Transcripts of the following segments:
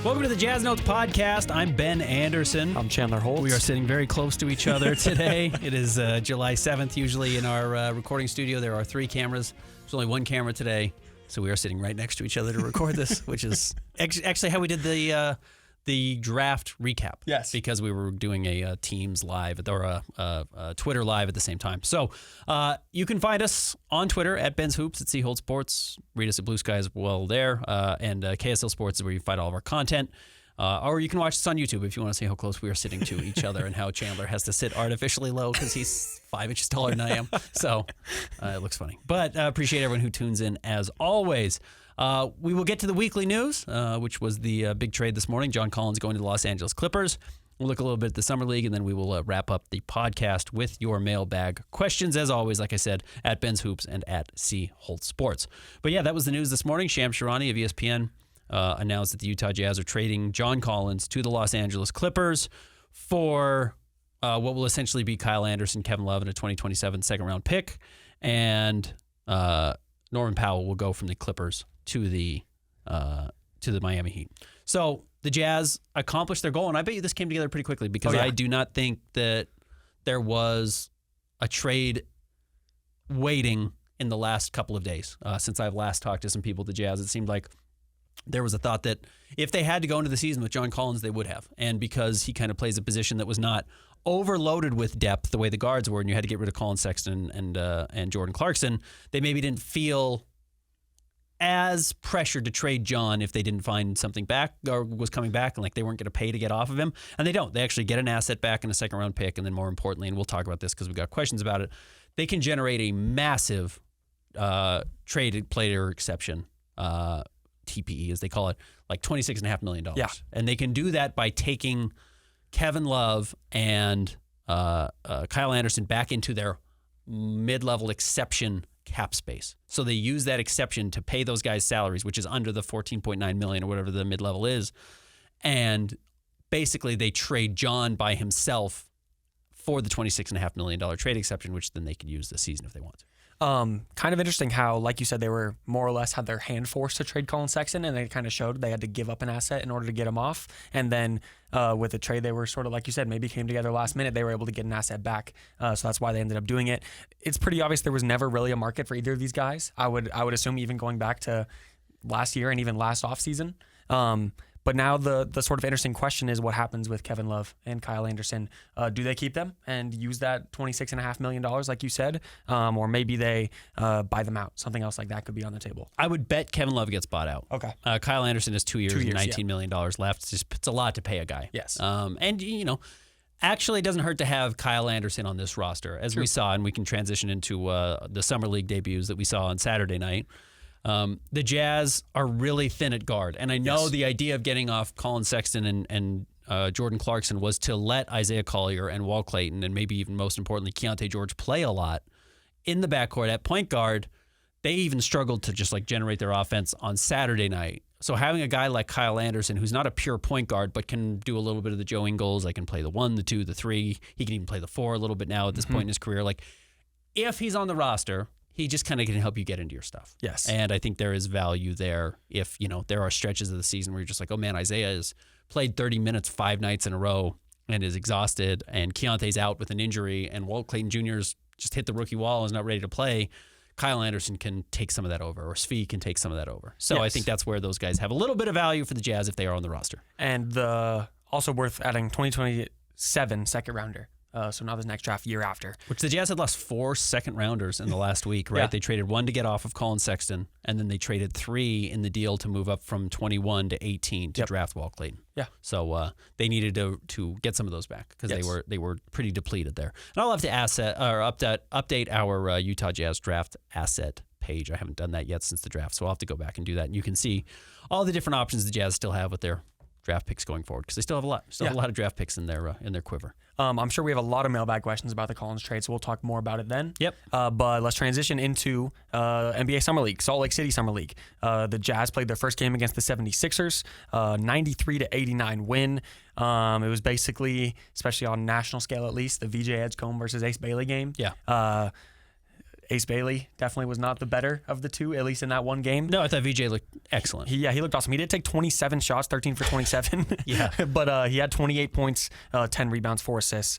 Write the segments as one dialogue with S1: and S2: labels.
S1: Welcome to the Jazz Notes podcast. I'm Ben Anderson.
S2: I'm Chandler Holt.
S1: We are sitting very close to each other today. It is July 7th. Usually in our recording studio, there are 3 cameras. There's only 1 camera today, so we are sitting right next to each other to record this, which is actually how we did the draft recap.
S2: Yes.
S1: Because we were doing a Teams live or a Twitter live at the same time. So you can find us on Twitter at Ben's Hoops, at C Holt Sports. Read us at Blue Sky as well there. And KSL Sports is where you find all of our content. Or you can watch us on YouTube if you want to see how close we are sitting to each other and how Chandler has to sit artificially low because he's 5 inches taller than I am. So it looks funny. But appreciate everyone who tunes in as always. We will get to the weekly news, which was the big trade this morning. John Collins going to the Los Angeles Clippers. We'll look a little bit at the Summer League, and then we will wrap up the podcast with your mailbag questions, as always, like I said, at Ben's Hoops and at C Holt Sports. But yeah, that was the news this morning. Shams Charania of ESPN announced that the Utah Jazz are trading John Collins to the Los Angeles Clippers for what will essentially be Kyle Anderson, Kevin Love, and a 2027 second-round pick. And Norman Powell will go from the Clippers to the Miami Heat. So the Jazz accomplished their goal, and I bet you this came together pretty quickly because I do not think that there was a trade waiting in the last couple of days. Since I've last talked to some people at the Jazz, it seemed like there was a thought that if they had to go into the season with John Collins, they would have. And because he kind of plays a position that was not overloaded with depth the way the guards were, and you had to get rid of Colin Sexton and Jordan Clarkson, they maybe didn't feel as pressured to trade John if they didn't find something back or was coming back and like they weren't going to pay to get off of him. And they don't. They actually get an asset back in a second-round pick, and then more importantly, and we'll talk about this because we've got questions about it, they can generate a massive traded player exception, TPE as they call it, like $26.5 million.
S2: Yeah.
S1: And they can do that by taking Kevin Love and Kyle Anderson back into their mid-level exception cap space. So they use that exception to pay those guys' salaries, which is under the $14.9 million or whatever the mid-level is. And basically they trade John by himself for the $26.5 million trade exception, which then they can use this season if they want to.
S2: Kind of interesting how, like you said, they were more or less had their hand forced to trade Colin Sexton, and they kind of showed they had to give up an asset in order to get him off. And then with the trade, they were sort of, like you said, maybe came together last minute. They were able to get an asset back, so that's why they ended up doing it. It's pretty obvious there was never really a market for either of these guys. I would assume even going back to last year and even last offseason. But now the sort of interesting question is what happens with Kevin Love and Kyle Anderson. Do they keep them and use that $26.5 million like you said? Or maybe they buy them out. Something else like that could be on the table.
S1: I would bet Kevin Love gets bought out.
S2: Okay.
S1: Kyle Anderson has 2 years and $19 million left. It's a lot to pay a guy.
S2: Yes.
S1: And, actually it doesn't hurt to have Kyle Anderson on this roster, as we saw, and we can transition into the Summer League debuts that we saw on Saturday night. The Jazz are really thin at guard. And I know the idea of getting off Colin Sexton and Jordan Clarkson was to let Isaiah Collier and Walt Clayton and maybe even most importantly Keontae George play a lot in the backcourt at point guard. They even struggled to just like generate their offense on Saturday night. So having a guy like Kyle Anderson, who's not a pure point guard, but can do a little bit of the Joe Ingles, can play the 1, the 2, the 3. He can even play the 4 a little bit now at this point in his career. Like if he's on the roster, he just kind of can help you get into your stuff.
S2: Yes.
S1: And I think there is value there if, there are stretches of the season where you're just like, oh man, Isaiah has played 30 minutes 5 nights in a row and is exhausted, and Keontae's out with an injury, and Walt Clayton Jr.'s just hit the rookie wall and is not ready to play. Kyle Anderson can take some of that over, or Svi can take some of that over. So I think that's where those guys have a little bit of value for the Jazz if they are on the roster.
S2: And also worth adding 2027 second rounder. So not this next draft, year after.
S1: Which the Jazz had lost 4 second-rounders in the last week, right? Yeah. They traded 1 to get off of Colin Sexton, and then they traded 3 in the deal to move up from 21 to 18 to draft Walt Clayton.
S2: Yeah.
S1: So they needed to get some of those back because they were pretty depleted there. And I'll have to update our Utah Jazz draft asset page. I haven't done that yet since the draft, so I'll have to go back and do that. And you can see all the different options the Jazz still have with their draft picks going forward because they still have a lot. Have a lot of draft picks in their quiver.
S2: I'm sure we have a lot of mailbag questions about the Collins trade, so we'll talk more about it then.
S1: Yep.
S2: But let's transition into NBA Summer League, Salt Lake City Summer League. The Jazz played their first game against the 76ers, 93-89 win. It was basically, especially on national scale at least, the VJ Edgecombe versus Ace Bailey game.
S1: Yeah.
S2: Ace Bailey definitely was not the better of the two, at least in that one game.
S1: No, I thought VJ looked excellent.
S2: He looked awesome. He did take 27 shots, 13 for 27.
S1: Yeah.
S2: But he had 28 points, 10 rebounds, 4 assists.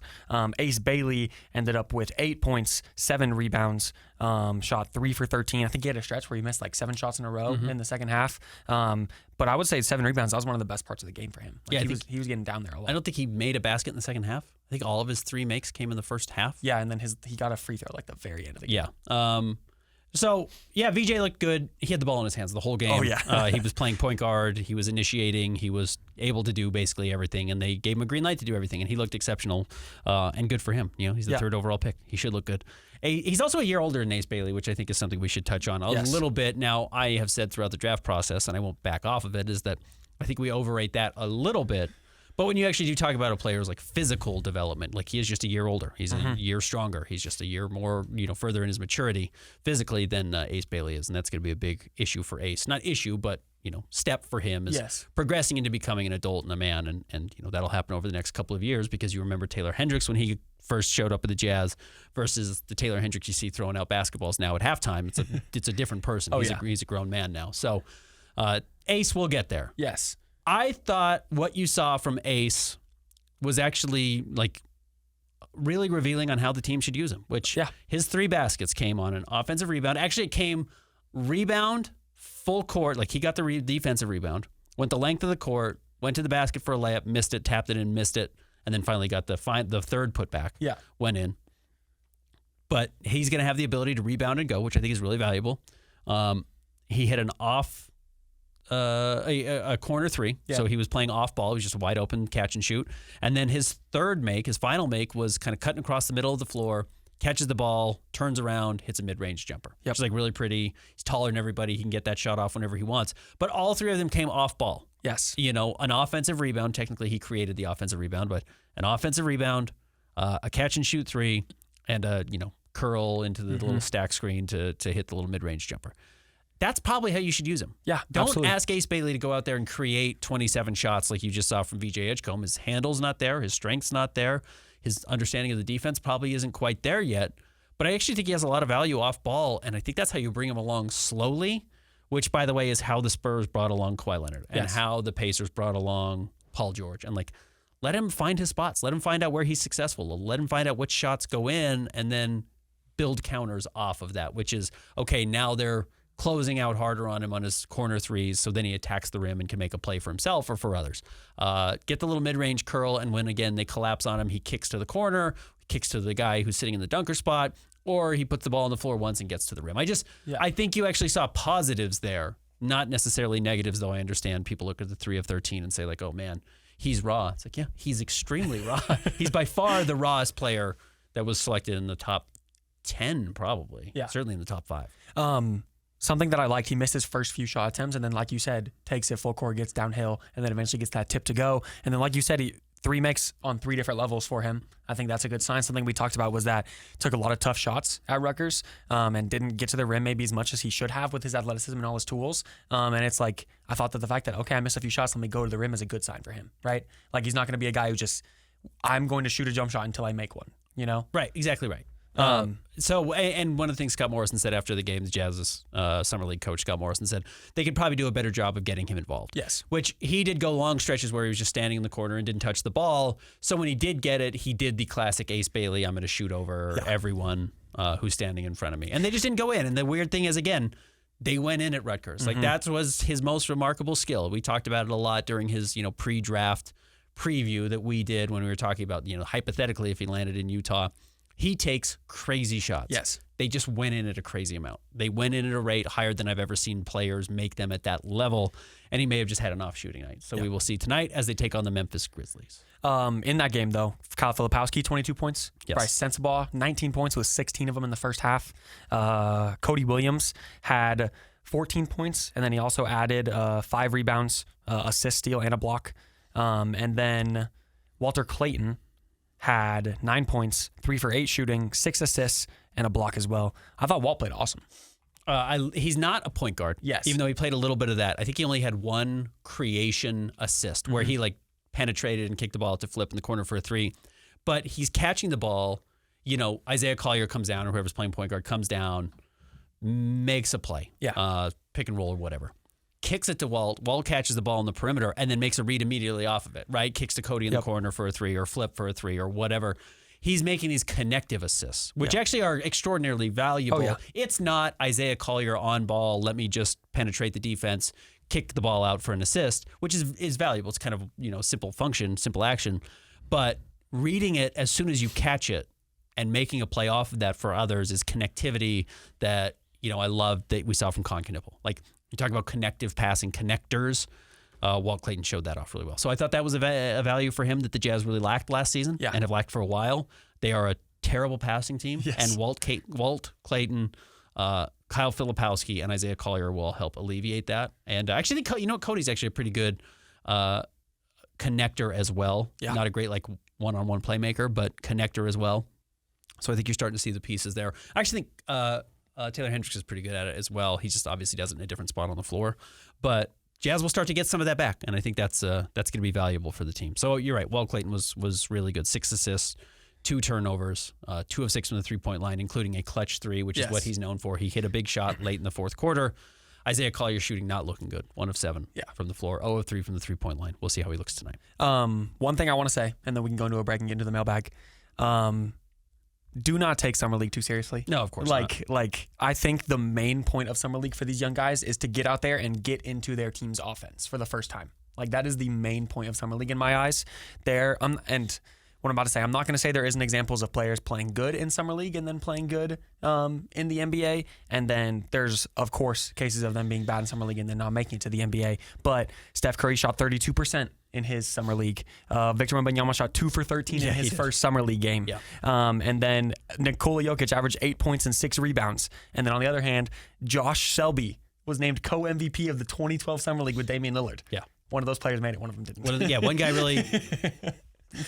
S2: Ace Bailey ended up with 8 points, 7 rebounds, shot 3 for 13. I think he had a stretch where he missed like 7 shots in a row in the second half. But I would say 7 rebounds, that was one of the best parts of the game for him. Like he was getting down there a lot.
S1: I don't think he made a basket in the second half. I think all of his 3 makes came in the first half.
S2: Yeah, and then he got a free throw like the very end of the game.
S1: Yeah. So, yeah, VJ looked good. He had the ball in his hands the whole game.
S2: Oh, yeah.
S1: He was playing point guard. He was initiating. He was able to do basically everything, and they gave him a green light to do everything, and he looked exceptional and good for him. You know, he's the 3rd overall pick. He should look good. He's also a year older than Ace Bailey, which I think is something we should touch on a little bit. Now, I have said throughout the draft process, and I won't back off of it, is that I think we overrate that a little bit. But when you actually do talk about a player's like physical development, like he is just a year older. He's a year stronger. He's just a year more, further in his maturity physically than Ace Bailey is. And that's going to be a big issue for Ace. Not issue, but, step for him is progressing into becoming an adult and a man. And that'll happen over the next couple of years because you remember Taylor Hendricks when he first showed up at the Jazz versus the Taylor Hendricks you see throwing out basketballs now at halftime. It's a different person. He's a grown man now. So Ace will get there.
S2: Yes.
S1: I thought what you saw from Ace was actually like really revealing on how the team should use him, which his 3 baskets came on an offensive rebound. Actually, it came rebound, full court. Like he got the defensive rebound, went the length of the court, went to the basket for a layup, missed it, tapped it in, missed it, and then finally got the 3rd putback. Yeah. Went in. But he's going to have the ability to rebound and go, which I think is really valuable. He hit an a corner 3. So he was playing off ball. He was just wide open, catch and shoot. And then his final make was kind of cutting across the middle of the floor, catches the ball, turns around, hits a mid-range jumper. Which is like really pretty. He's taller than everybody. He can get that shot off whenever he wants. But all 3 of them came off ball.
S2: Yes.
S1: An offensive rebound. Technically, he created the offensive rebound, but an offensive rebound, a catch and shoot 3, and a, curl into the little stack screen to hit the little mid-range jumper. That's probably how you should use him.
S2: Yeah,
S1: Don't
S2: absolutely.
S1: ask Ace Bailey to go out there and create 27 shots like you just saw from VJ Edgecombe. His handle's not there. His strength's not there. His understanding of the defense probably isn't quite there yet. But I actually think he has a lot of value off ball, and I think that's how you bring him along slowly, which, by the way, is how the Spurs brought along Kawhi Leonard and how the Pacers brought along Paul George. And, let him find his spots. Let him find out where he's successful. Let him find out which shots go in and then build counters off of that, which is, okay, now they're closing out harder on him on his corner 3s, so then he attacks the rim and can make a play for himself or for others. Get the little mid-range curl, and when, again, they collapse on him, he kicks to the corner, kicks to the guy who's sitting in the dunker spot, or he puts the ball on the floor once and gets to the rim. I think you actually saw positives there, not necessarily negatives, though I understand people look at the 3 of 13 and say, like, oh, man, he's raw. It's like, yeah, he's extremely raw. He's by far the rawest player that was selected in the top 10, probably. Yeah. Certainly in the top 5.
S2: Something that I liked, he missed his first few shot attempts, and then, like you said, takes it full court, gets downhill, and then eventually gets that tip to go. And then, like you said, 3 makes on 3 different levels for him. I think that's a good sign. Something we talked about was that took a lot of tough shots at Rutgers and didn't get to the rim maybe as much as he should have with his athleticism and all his tools. And it's like, I thought that the fact that, okay, I missed a few shots, let me go to the rim is a good sign for him, right? Like, he's not going to be a guy who just, I'm going to shoot a jump shot until I make one,
S1: Right, exactly right. And one of the things Scott Morrison said after the game, the Jazz's Summer League coach, Scott Morrison, said they could probably do a better job of getting him involved.
S2: Yes.
S1: Which he did go long stretches where he was just standing in the corner and didn't touch the ball. So when he did get it, he did the classic Ace Bailey, I'm going to shoot over everyone who's standing in front of me. And they just didn't go in. And the weird thing is, again, they went in at Rutgers. Like, that was his most remarkable skill. We talked about it a lot during his, pre-draft preview that we did when we were talking about, hypothetically, if he landed in Utah. He takes crazy shots.
S2: Yes.
S1: They just went in at a crazy amount. They went in at a rate higher than I've ever seen players make them at that level, and he may have just had an off shooting night. So we will see tonight as they take on the Memphis Grizzlies.
S2: In that game, though, Kyle Filipowski, 22 points.
S1: Yes.
S2: Bryce Sensabaugh, 19 points with 16 of them in the first half. Cody Williams had 14 points, and then he also added 5 rebounds, assist, steal, and a block. And then Walter Clayton had 9 points, 3 for 8 shooting, 6 assists, and a block as well. I thought Walt played awesome.
S1: He's not a point guard.
S2: Yes.
S1: Even though he played a little bit of that. I think he only had 1 creation assist where he penetrated and kicked the ball to flip in the corner for a 3. But he's catching the ball. Isaiah Collier comes down, or whoever's playing point guard comes down, makes a play, pick and roll or whatever, kicks it to Walt. Walt catches the ball in the perimeter and then makes a read immediately off of it, right? Kicks to Cody in the corner for a three, or flip for a three, or whatever. He's making these connective assists, which actually are extraordinarily valuable. It's not Isaiah Collier on ball, let me just penetrate the defense, kick the ball out for an assist, which is valuable. It's kind of, simple function, simple action. But reading it as soon as you catch it and making a play off of that for others is connectivity that, I love that we saw from Concanipple. Like, you talk about connective passing, connectors. Walt Clayton showed that off really well. So I thought that was a value for him that the Jazz really lacked last season and have lacked for a while. They are a terrible passing team, and Walt Clayton, Kyle Filipowski, and Isaiah Collier will help alleviate that. And I actually think, Cody's actually a pretty good connector as well. Yeah. Not a great one-on-one playmaker, but connector as well. So I think you're starting to see the pieces there. I actually think Taylor Hendricks is pretty good at it as well. He just obviously does it in a different spot on the floor. But Jazz will start to get some of that back, and I think that's going to be valuable for the team. So you're right. Walt Clayton was really good. 6 assists, 2 turnovers, 2 of 6 from the three-point line, including a clutch three, which is what he's known for. He hit a big shot late in the fourth quarter. Isaiah Collier shooting not looking good. 1 of 7 from the floor, 0 of 3 from the three-point line. We'll see how he looks tonight.
S2: One thing I want to say, and then we can go into a break and get into the mailbag. Do not take Summer League too seriously.
S1: No, of course not.
S2: I think the main point of Summer League for these young guys is to get out there and get into their team's offense for the first time. That is the main point of Summer League in my eyes. And what I'm about to say, I'm not going to say there isn't examples of players playing good in Summer League and then playing good in the NBA. And then there's, of course, cases of them being bad in Summer League and then not making it to the NBA. But Steph Curry shot 32% in his Summer League. Victor Wembanyama shot 2 for 13 in his first Summer League game. Yeah. And then Nikola Jokic averaged 8 points and 6 rebounds. And then on the other hand, Josh Selby was named co-MVP of the 2012 Summer League with Damian Lillard. Yeah. One of those players made it. One of them didn't.
S1: One guy really...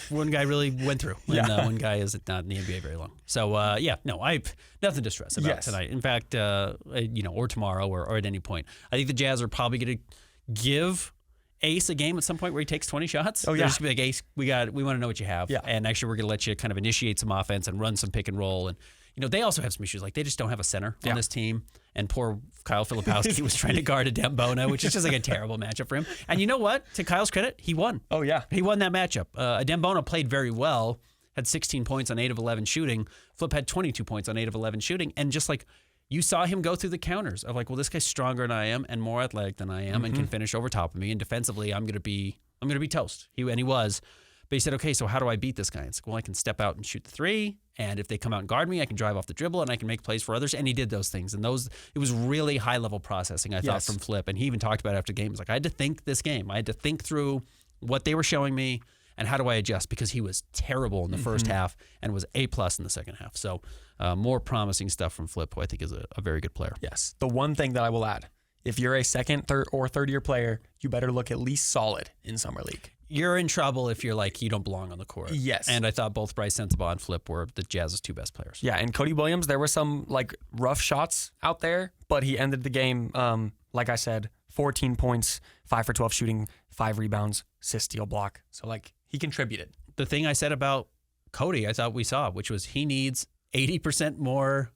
S1: One guy really went through, and one guy is not in the NBA very long. So, nothing to stress about tonight. In fact, or tomorrow or at any point. I think the Jazz are probably going to give Ace a game at some point where he takes 20 shots. Oh, yeah. They're just going to be like, Ace, we want to know what you have. Yeah. And actually, we're going to let you kind of initiate some offense and run some pick and roll. And, they also have some issues. They just don't have a center on this team. And poor Kyle Filipowski was trying to guard a Dembona, which is just a terrible matchup for him. And you know what? To Kyle's credit, he won. Oh, yeah. He won that matchup. Dembona played very well, had 16 points on 8 of 11 shooting. Flip had 22 points on 8 of 11 shooting. And just you saw him go through the counters of this guy's stronger than I am and more athletic than I am and can finish over top of me. And defensively, I'm gonna be toast. He was. But he said, okay, so how do I beat this guy? It's I can step out and shoot the three, and if they come out and guard me, I can drive off the dribble, and I can make plays for others. And he did those things. And it was really high-level processing, I thought, from Flip. And he even talked about it after games. I had to think this game. I had to think through what they were showing me and how do I adjust, because he was terrible in the first half and was A+ in the second half. So more promising stuff from Flip, who I think is a very good player.
S2: Yes. The one thing that I will add, if you're a second, third, or third-year player, you better look at least solid in Summer League.
S1: You're in trouble if you're you don't belong on the court. Yes. And I thought both Bryce Sensabaugh and Flip were the Jazz's 2 best players.
S2: Yeah, and Cody Williams, there were some rough shots out there, but he ended the game, like I said, 14 points, 5 for 12 shooting, 5 rebounds, assist, steal, block. So he contributed.
S1: The thing I said about Cody, I thought we saw, which was he needs 80% more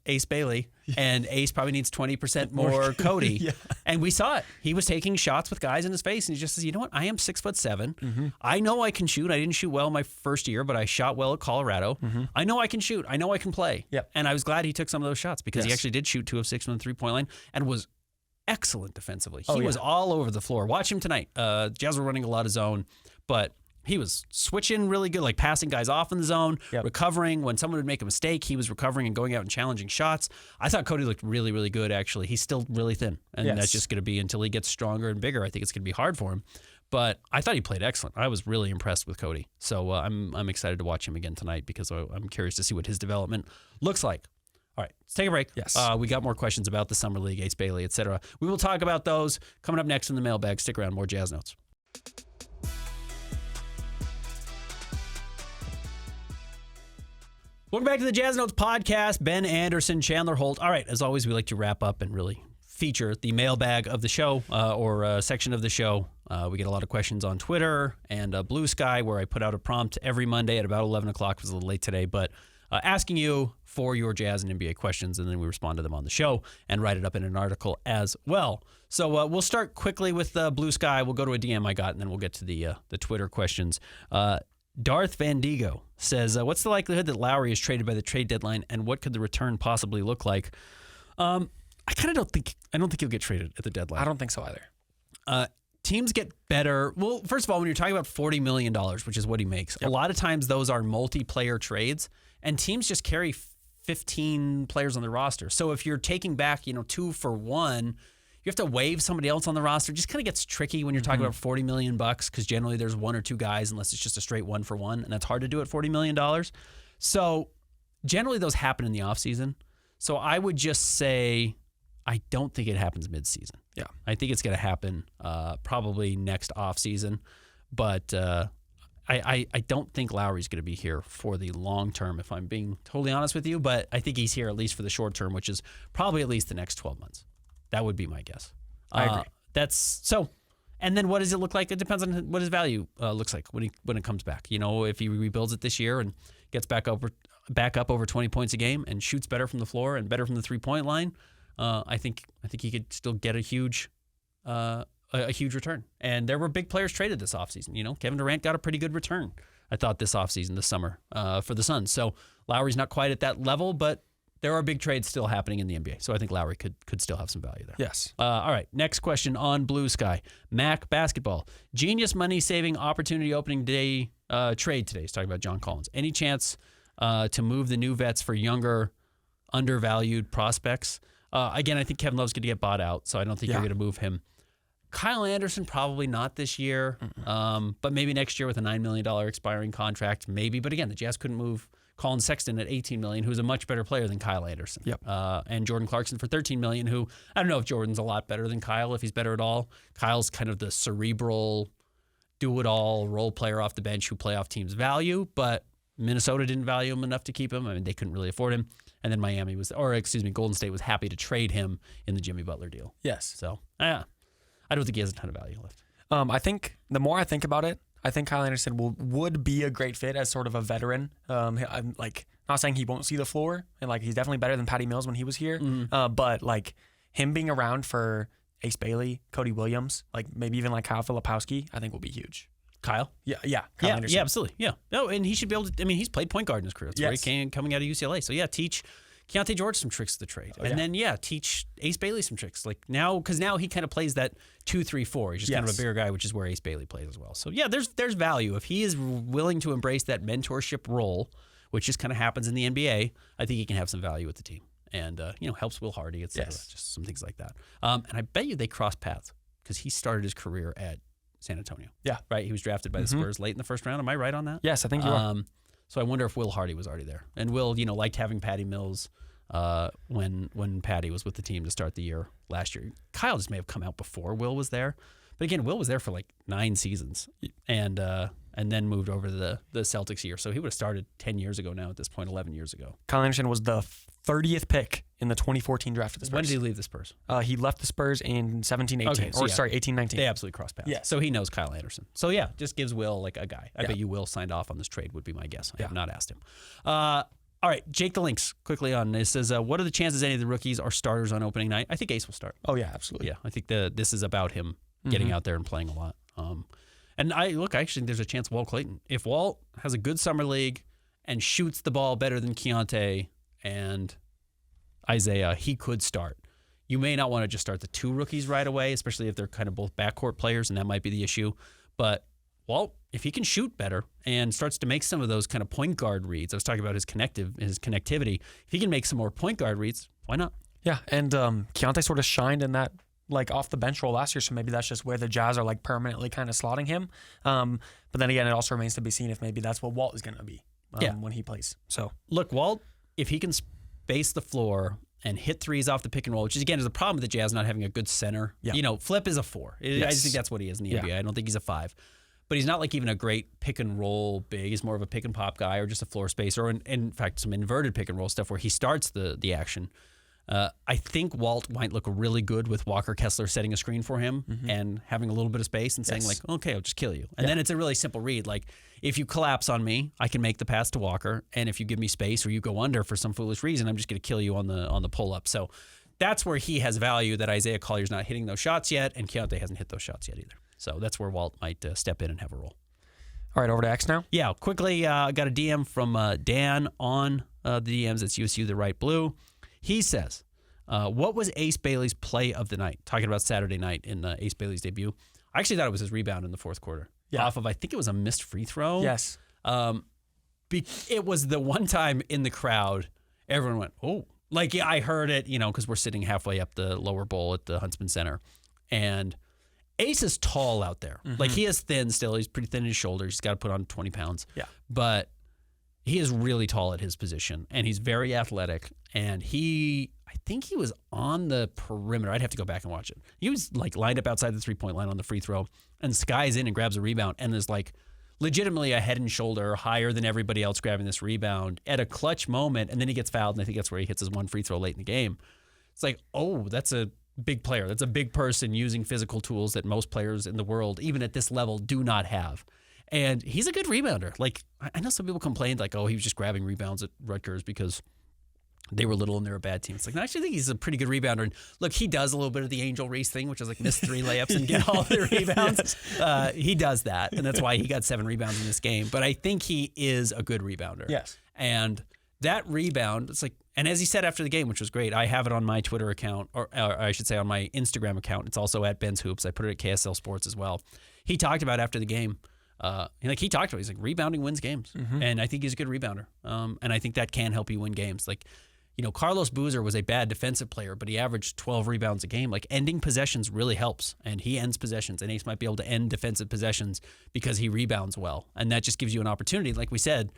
S1: Ace Bailey, and Ace probably needs 20% more Cody. Yeah. And we saw it. He was taking shots with guys in his face, and he just says, you know what? I am 6'7". I know I can shoot. I didn't shoot well my first year, but I shot well at Colorado. I know I can shoot. I know I can play. Yep. And I was glad he took some of those shots because he actually did shoot 2 of 6 from the three-point line and was excellent defensively. He was all over the floor. Watch him tonight. Jazz were running a lot of zone, but he was switching really good, passing guys off in the zone, recovering. When someone would make a mistake, he was recovering and going out and challenging shots. I thought Cody looked really, really good, actually. He's still really thin, and that's just going to be until he gets stronger and bigger. I think it's going to be hard for him. But I thought he played excellent. I was really impressed with Cody. So I'm excited to watch him again tonight because I'm curious to see what his development looks like. All right, let's take a break. Yes. We got more questions about the Summer League, Ace Bailey, etc. We will talk about those coming up next in the mailbag. Stick around, more Jazz Notes. Welcome back to the Jazz Notes podcast. Ben Anderson, Chandler Holt. All right, as always, we like to wrap up and really feature, the mailbag of the show or section of the show. We get a lot of questions on Twitter and Blue Sky, where I put out a prompt every Monday at about 11 o'clock. It was a little late today, but asking you for your Jazz and NBA questions, and then we respond to them on the show and write it up in an article as well. So we'll start quickly with Blue Sky. We'll go to a DM I got, and then we'll get to the Twitter questions. Darth Van Digo says, what's the likelihood that Lowry is traded by the trade deadline, and what could the return possibly look like? I don't think he'll get traded at the deadline.
S2: I don't think so either.
S1: Teams get better. Well, first of all, when you're talking about $40 million, which is what he makes, a lot of times those are multiplayer trades, and teams just carry 15 players on the roster. So if you're taking back, 2 for 1, you have to waive somebody else on the roster. It just kind of gets tricky when you're talking about $40 million, because generally there's 1 or 2 guys, unless it's just a straight 1 for 1, and that's hard to do at $40 million. So generally those happen in the offseason. So I would just say I don't think it happens midseason.
S2: Yeah.
S1: I think it's going to happen probably next offseason. But I don't think Lowry's going to be here for the long term, if I'm being totally honest with you. But I think he's here at least for the short term, which is probably at least the next 12 months. That would be my guess.
S2: I agree.
S1: That's so. And then what does it look like? It depends on what his value looks like when it comes back. If he rebuilds it this year and gets back up over 20 points a game and shoots better from the floor and better from the 3-point line, I think he could still get a huge return. And there were big players traded this offseason. Kevin Durant got a pretty good return, I thought, this summer for the Suns. So Lowry's not quite at that level, but there are big trades still happening in the NBA. So I think Lowry could still have some value there.
S2: Yes.
S1: All right, next question on Blue Sky. Mac Basketball. Genius money-saving opportunity opening day trade today. He's talking about John Collins. Any chance to move the new vets for younger, undervalued prospects? Again, I think Kevin Love's going to get bought out, so I don't think you're going to move him. Kyle Anderson, probably not this year, but maybe next year with a $9 million expiring contract, maybe. But again, the Jazz couldn't move Colin Sexton at $18 million, who's a much better player than Kyle Anderson.
S2: Yep.
S1: And Jordan Clarkson for $13 million, who I don't know if Jordan's a lot better than Kyle, if he's better at all. Kyle's kind of the cerebral, do-it-all role player off the bench who playoff teams value, but Minnesota didn't value him enough to keep him. I mean, they couldn't really afford him. And then Golden State was happy to trade him in the Jimmy Butler deal.
S2: Yes.
S1: So, I don't think he has a ton of value left.
S2: I think the more I think about it, I think Kyle Anderson would be a great fit as sort of a veteran. I'm not saying he won't see the floor, and he's definitely better than Patty Mills when he was here. But him being around for Ace Bailey, Cody Williams, maybe even Kyle Filipowski, I think will be huge.
S1: Kyle?
S2: Yeah. Kyle Anderson.
S1: Yeah, absolutely. Yeah. No, and he should be able to. I mean, he's played point guard in his career. That's where he came coming out of UCLA. So teach Keontae George some tricks of the trade, then teach Ace Bailey some tricks. Because now he kind of plays that 2-3-4. He's just kind of a bigger guy, which is where Ace Bailey plays as well. So there's value if he is willing to embrace that mentorship role, which just kind of happens in the NBA. I think he can have some value with the team, and helps Will Hardy, etc. Just some things like that. And I bet you they cross paths because he started his career at San Antonio.
S2: Yeah.
S1: Right? He was drafted by the Spurs late in the first round. Am I right on that?
S2: Yes, I think you are.
S1: So I wonder if Will Hardy was already there. And Will, liked having Patty Mills when Patty was with the team to start the year last year. Kyle just may have come out before Will was there. But again, Will was there for 9 seasons and then moved over to the Celtics year. So he would have started 10 years ago now at this point, 11 years ago.
S2: Kyle Anderson was the 30th pick in the 2014 draft of the Spurs.
S1: When did he leave the Spurs?
S2: He left the Spurs in 17-18.
S1: Okay, so
S2: 18-19.
S1: They absolutely crossed paths.
S2: Yeah.
S1: So he knows Kyle Anderson. So just gives Will a guy. I bet you Will signed off on this trade would be my guess. I have not asked him. All right, Jake the Lynx, quickly on this, says, what are the chances any of the rookies are starters on opening night? I think Ace will start.
S2: Oh, yeah, absolutely.
S1: Yeah, I think this is about him getting out there and playing a lot. And I think there's a chance Walt Clayton. If Walt has a good summer league and shoots the ball better than Keontae and Isaiah, he could start. You may not want to just start the 2 rookies right away, especially if they're kind of both backcourt players, and that might be the issue. But Walt, if he can shoot better and starts to make some of those kind of point guard reads, I was talking about his connectivity. If he can make some more point guard reads, why not?
S2: Yeah, and Keontae sort of shined in that off the bench role last year, so maybe that's just where the Jazz are permanently kind of slotting him. But then again, it also remains to be seen if maybe that's what Walt is going to be when he plays. So
S1: look, Walt, if he can space the floor and hit threes off the pick and roll, which is again is a problem with the Jazz not having a good center. Yeah. Flip is a 4. I just think that's what he is in the NBA. I don't think he's a 5. But he's not even a great pick and roll big. He's more of a pick and pop guy or just a floor spacer, or in fact some inverted pick and roll stuff where he starts the action. I think Walt might look really good with Walker Kessler setting a screen for him and having a little bit of space and saying, like, okay, I'll just kill you. And then it's a really simple read. Like, if you collapse on me, I can make the pass to Walker. And if you give me space or you go under for some foolish reason, I'm just going to kill you on the pull-up. So that's where he has value that Isaiah Collier's not hitting those shots yet, and Keontae hasn't hit those shots yet either. So that's where Walt might step in and have a role.
S2: All right, over to X now.
S1: Yeah, quickly, got a DM from Dan on the DMs. It's USU the Right Blue. He says, what was Ace Bailey's play of the night? Talking about Saturday night in Ace Bailey's debut. I actually thought it was his rebound in the fourth quarter.
S2: Yeah.
S1: Off of, I think it was a missed free throw.
S2: Yes.
S1: It was the one time in the crowd, everyone went, oh. Like, yeah, I heard it, because we're sitting halfway up the lower bowl at the Huntsman Center. And Ace is tall out there. Like, he is thin still. He's pretty thin in his shoulders. He's got to put on 20 pounds.
S2: Yeah.
S1: But he is really tall at his position, and he's very athletic. And I think he was on the perimeter. I'd have to go back and watch it. He was, like, lined up outside the three-point line on the free throw and skies in and grabs a rebound and is, like, legitimately a head and shoulder higher than everybody else grabbing this rebound at a clutch moment. And then he gets fouled, and I think that's where he hits his one free throw late in the game. It's like, oh, that's a big player. That's a big person using physical tools that most players in the world, even at this level, do not have. And he's a good rebounder. Like, I know some people complained, like, oh, he was just grabbing rebounds at Rutgers because they were little and they're a bad team. It's like, no, I actually think he's a pretty good rebounder. And look, he does a little bit of the Angel Reese thing, which is like miss 3 layups and get all the rebounds. He does that, and that's why he got 7 rebounds in this game. But I think he is a good rebounder.
S2: Yes.
S1: And that rebound, it's like, and as he said after the game, which was great, I have it on my Twitter account, or I should say on my Instagram account. It's also at Ben's Hoops. I put it at KSL Sports as well. He talked about after the game, he's like, rebounding wins games. And I think he's a good rebounder. And I think that can help you win games. Like, Carlos Boozer was a bad defensive player, but he averaged 12 rebounds a game. Like, ending possessions really helps, and he ends possessions. And Ace might be able to end defensive possessions because he rebounds well. And that just gives you an opportunity. Like we said,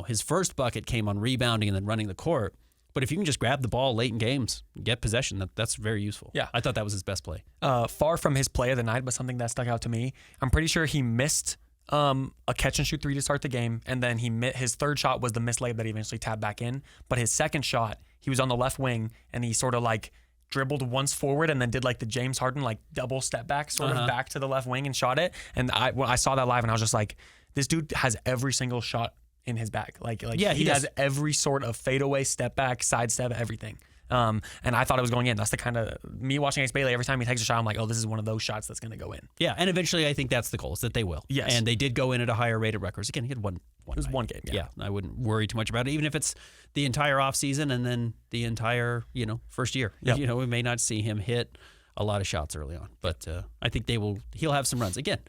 S1: his first bucket came on rebounding and then running the court. But if you can just grab the ball late in games, get possession, that's very useful.
S2: Yeah.
S1: I thought that was his best play.
S2: Far from his play of the night, but something that stuck out to me, I'm pretty sure he missed a catch and shoot 3 to start the game, and then his third shot was the missed layup that he eventually tapped back in. But his second shot, he was on the left wing, and he sort of like dribbled once forward and then did like the James Harden like double step back sort of back to the left wing and shot it. And when I saw that live, and I was just like, this dude has every single shot in his bag. He has every sort of fadeaway, step back, sidestep, everything. And I thought it was going in. That's the kind of me watching Ace Bailey. Every time he takes a shot, I'm like, oh, this is one of those shots that's going to go in.
S1: Yeah, and eventually I think that's the goal, is that they will.
S2: Yes.
S1: And they did go in at a higher rate of Rutgers. Again, he had one
S2: It was
S1: night.
S2: one game. Yeah.
S1: I wouldn't worry too much about it, even if it's the entire offseason and then the entire, first year.
S2: Yep.
S1: We may not see him hit a lot of shots early on, but I think he'll have some runs. Again,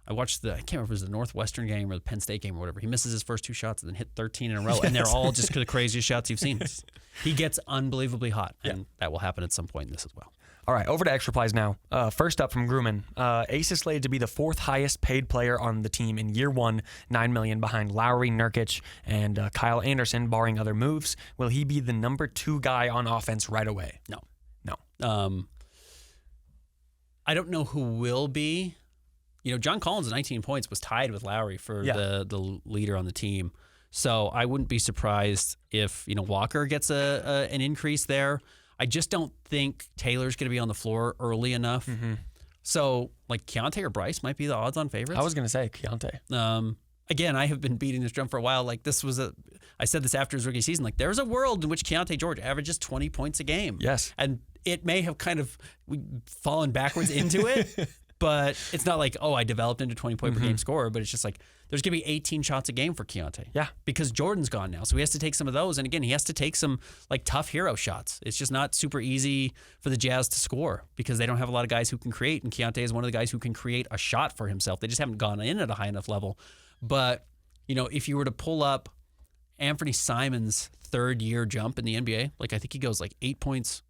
S1: I watched I can't remember if it was the Northwestern game or the Penn State game or whatever. He misses his first 2 shots and then hit 13 in a row, and they're all just the craziest shots you've seen. He gets unbelievably hot, and that will happen at some point in this as well.
S2: All right, over to Extra Plays now. First up from Grumman, Ace is slated to be the 4th highest paid player on the team in year 1, $9 million behind Lowry, Nurkic, and Kyle Anderson, barring other moves. Will he be the number 2 guy on offense right away?
S1: No.
S2: I
S1: I don't know who will be. John Collins' 19 points was tied with Lowry for the leader on the team. So I wouldn't be surprised if, Walker gets an increase there. I just don't think Taylor's going to be on the floor early enough. Mm-hmm. So, Keontae or Bryce might be the odds-on favorites.
S2: I was going to say Keontae.
S1: Again, I have been beating this drum for a while. I said this after his rookie season. There's a world in which Keontae George averages 20 points a game.
S2: Yes.
S1: And it may have kind of fallen backwards into it, but it's not I developed into 20-point per game scorer, but it's just there's going to be 18 shots a game for Keontae.
S2: Yeah.
S1: Because Jordan's gone now, so he has to take some of those. And again, he has to take some tough hero shots. It's just not super easy for the Jazz to score because they don't have a lot of guys who can create, and Keontae is one of the guys who can create a shot for himself. They just haven't gone in at a high enough level. But, if you were to pull up Anthony Simon's third-year jump in the NBA, I think he goes 8 points,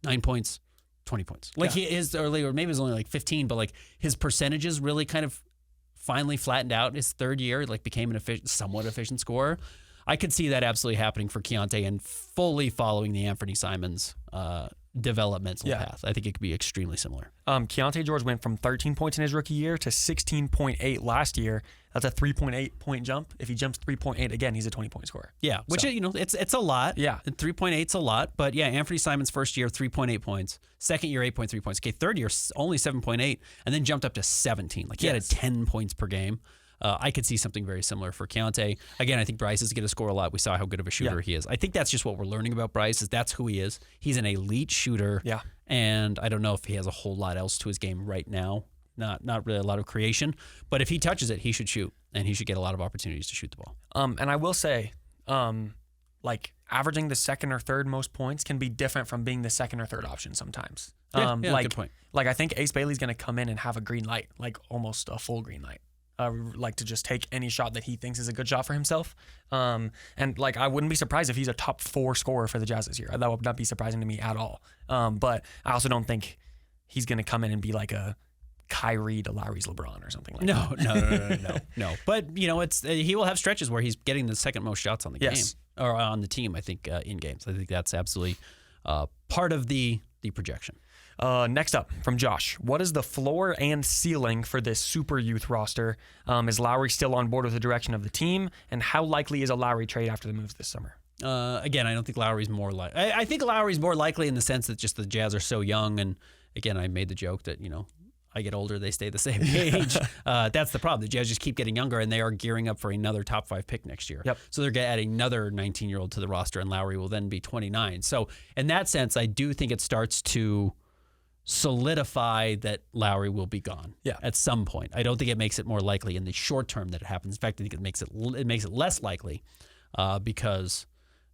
S1: 9 points, 20 points. He is early, or maybe it was only 15, but his percentages really kind of finally flattened out his third year, became an somewhat efficient scorer. I could see that absolutely happening for Keontae and fully following the Anthony Simons developmental path. I think it could be extremely similar.
S2: Keontae George went from 13 points in his rookie year to 16.8 last year. That's a 3.8 point jump. If he jumps 3.8 again, he's a 20-point scorer.
S1: Yeah, which, it's a lot.
S2: Yeah.
S1: 3.8's a lot. But yeah, Anthony Simon's first year, 3.8 points. Second year, 8.3 points. Okay, third year, only 7.8, and then jumped up to 17. Like, he had 10 points per game. I could see something very similar for Keontae. Again, I think Bryce is going to score a lot. We saw how good of a shooter he is. I think that's just what we're learning about Bryce, is that's who he is. He's an elite shooter.
S2: Yeah.
S1: And I don't know if he has a whole lot else to his game right now. Not really a lot of creation. But if he touches it, he should shoot. And he should get a lot of opportunities to shoot the ball.
S2: And I will say, like, averaging the second or third most points can be different from being the second or third option sometimes.
S1: Good point.
S2: Like, I think Ace Bailey's going to come in and have a green light, like almost a full green light. Like to just take any shot that he thinks is a good shot for himself. And like, I wouldn't be surprised if he's a top 4 scorer for the Jazz this year. That would not be surprising to me at all. But I also don't think he's going to come in and be like a Kyrie to Lowry's LeBron or something like that.
S1: No. But, he will have stretches where he's getting the second most shots on the game or on the team, I think, in games. I think that's absolutely part of the projection.
S2: Next up from Josh, what is the floor and ceiling for this super youth roster? Is Lowry still on board with the direction of the team? And how likely is a Lowry trade after the moves this summer?
S1: Again, I don't think Lowry's more likely. I think Lowry's more likely in the sense that just the Jazz are so young. And again, I made the joke that, I get older, they stay the same age. That's the problem. The Jazz just keep getting younger, and they are gearing up for another top 5 pick next year.
S2: Yep.
S1: So they're going to add another 19-year-old to the roster, and Lowry will then be 29. So in that sense, I do think it starts to solidify that Lowry will be gone at some point. I don't think it makes it more likely in the short term that it happens. In fact, I think it makes it less likely because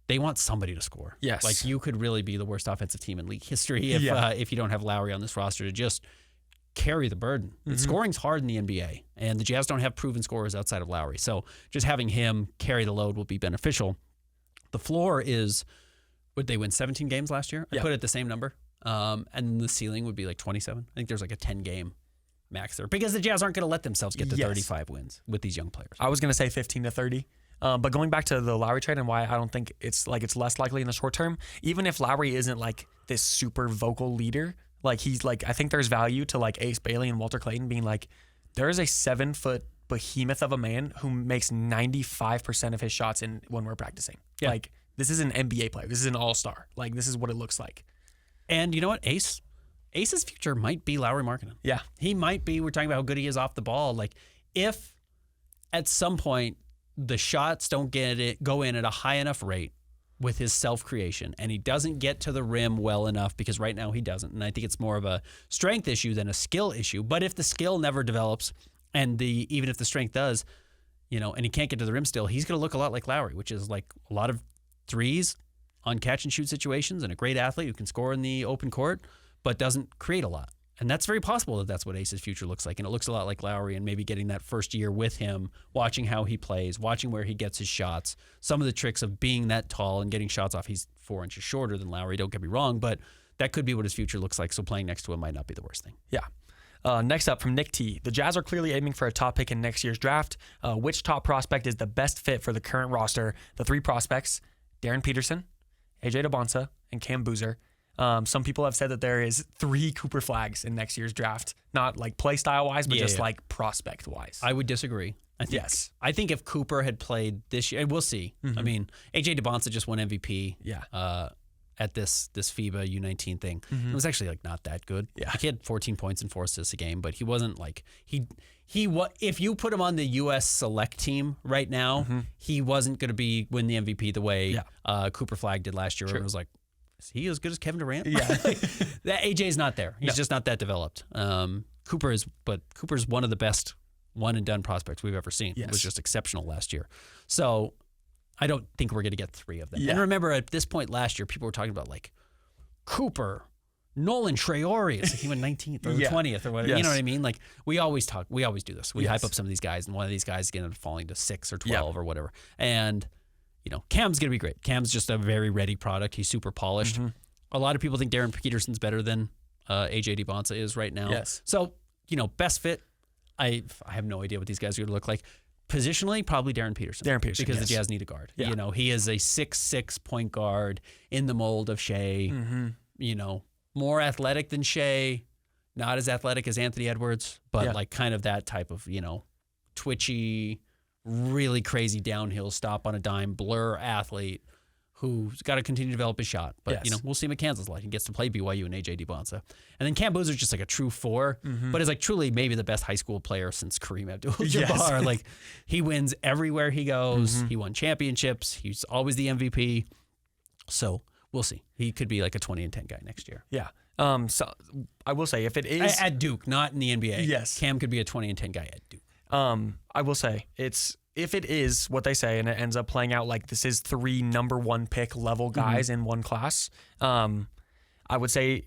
S1: they want somebody to score.
S2: Yes.
S1: Like, you could really be the worst offensive team in league history if you don't have Lowry on this roster to just carry the burden. Scoring's hard in the NBA, and the Jazz don't have proven scorers outside of Lowry. So just having him carry the load will be beneficial. The floor is, would they win 17 games last year? I put it the same number. And the ceiling would be like 27. I think there's like a 10-game max there because the Jazz aren't going to let themselves get to 35 wins with these young players.
S2: I was going to say 15 to 30. But going back to the Lowry trade and why I don't think it's less likely in the short term, even if Lowry isn't like this super vocal leader, like he's like, I think there's value to like Ace Bailey and Walter Clayton being like, there is a 7-foot behemoth of a man who makes 95% of his shots when we're practicing. Yeah. Like, this is an NBA player. This is an all-star. Like, this is what it looks like.
S1: And you know what? Ace's future might be Lauri Markkanen.
S2: Yeah.
S1: He might be. We're talking about how good he is off the ball. Like, if at some point the shots don't go in at a high enough rate with his self-creation, and he doesn't get to the rim well enough, because right now he doesn't, and I think it's more of a strength issue than a skill issue. But if the skill never develops, and even if the strength does, and he can't get to the rim still, he's going to look a lot like Lowry, which is like a lot of threes on catch-and-shoot situations, and a great athlete who can score in the open court, but doesn't create a lot. And that's very possible that that's what Ace's future looks like. And it looks a lot like Lowry, and maybe getting that first year with him, watching how he plays, watching where he gets his shots, some of the tricks of being that tall and getting shots off. He's 4 inches shorter than Lowry, don't get me wrong, but that could be what his future looks like. So playing next to him might not be the worst thing.
S2: Yeah. Next up from Nick T. The Jazz are clearly aiming for a top pick in next year's draft. Which top prospect is the best fit for the current roster? The 3 prospects, Darren Peterson, AJ DeBonsa, and Cam Boozer. Some people have said that there is 3 Cooper flags in next year's draft, not like play style wise, but like prospect wise.
S1: I would disagree. I think if Cooper had played this year, we'll see. I mean, AJ DeBonsa just won MVP. At this FIBA U19 thing. It was actually like not that good.
S2: Yeah.
S1: He had 14 points and 4 assists a game, but he wasn't like if you put him on the US select team right now, he wasn't going to win the MVP the way Cooper Flagg did last year. Sure. It was like, is he as good as Kevin Durant?
S2: Yeah.
S1: That AJ's not there. He's just not that developed. Cooper's one of the best one and done prospects we've ever seen.
S2: Yes.
S1: It was just exceptional last year. So I don't think we're going to get 3 of them.
S2: Yeah.
S1: And remember, at this point last year, people were talking about like Cooper, Nolan Traore. It's like he went 19th or 20th or whatever.
S2: Yes.
S1: You know what I mean? Like we always do this. We hype up some of these guys, and one of these guys is going to falling to 6 or 12 or whatever. And Cam's going to be great. Cam's just a very ready product. He's super polished. A lot of people think Darren Peterson's better than AJ DeBonsa is right now.
S2: Yes.
S1: So, best fit, I have no idea what these guys are going to look like. Positionally, probably Darren Peterson. Because the Jazz need a guard.
S2: Yeah.
S1: He is a 6'6" point guard in the mold of Shea. more athletic than Shea, not as athletic as Anthony Edwards, but
S2: Yeah.
S1: like kind of that type of, twitchy, really crazy downhill stop on a dime, blur athlete who's got to continue to develop his shot. But,
S2: Yes.
S1: we'll see him at Kansas Light. He gets to play BYU and AJ DeBonsa. And then Cam Boozer's just like a true 4, but is like truly maybe the best high school player since Kareem Abdul-Jabbar.
S2: Yes.
S1: Like he wins everywhere he goes. He won championships. He's always the MVP. So we'll see. He could be like a 20-10 guy next year.
S2: Yeah. So I will say if it is
S1: At Duke, not in the NBA.
S2: Yes.
S1: Cam could be a 20-10 guy at Duke.
S2: I will say if it is what they say and it ends up playing out like this is 3 number 1 pick level guys in one class, I would say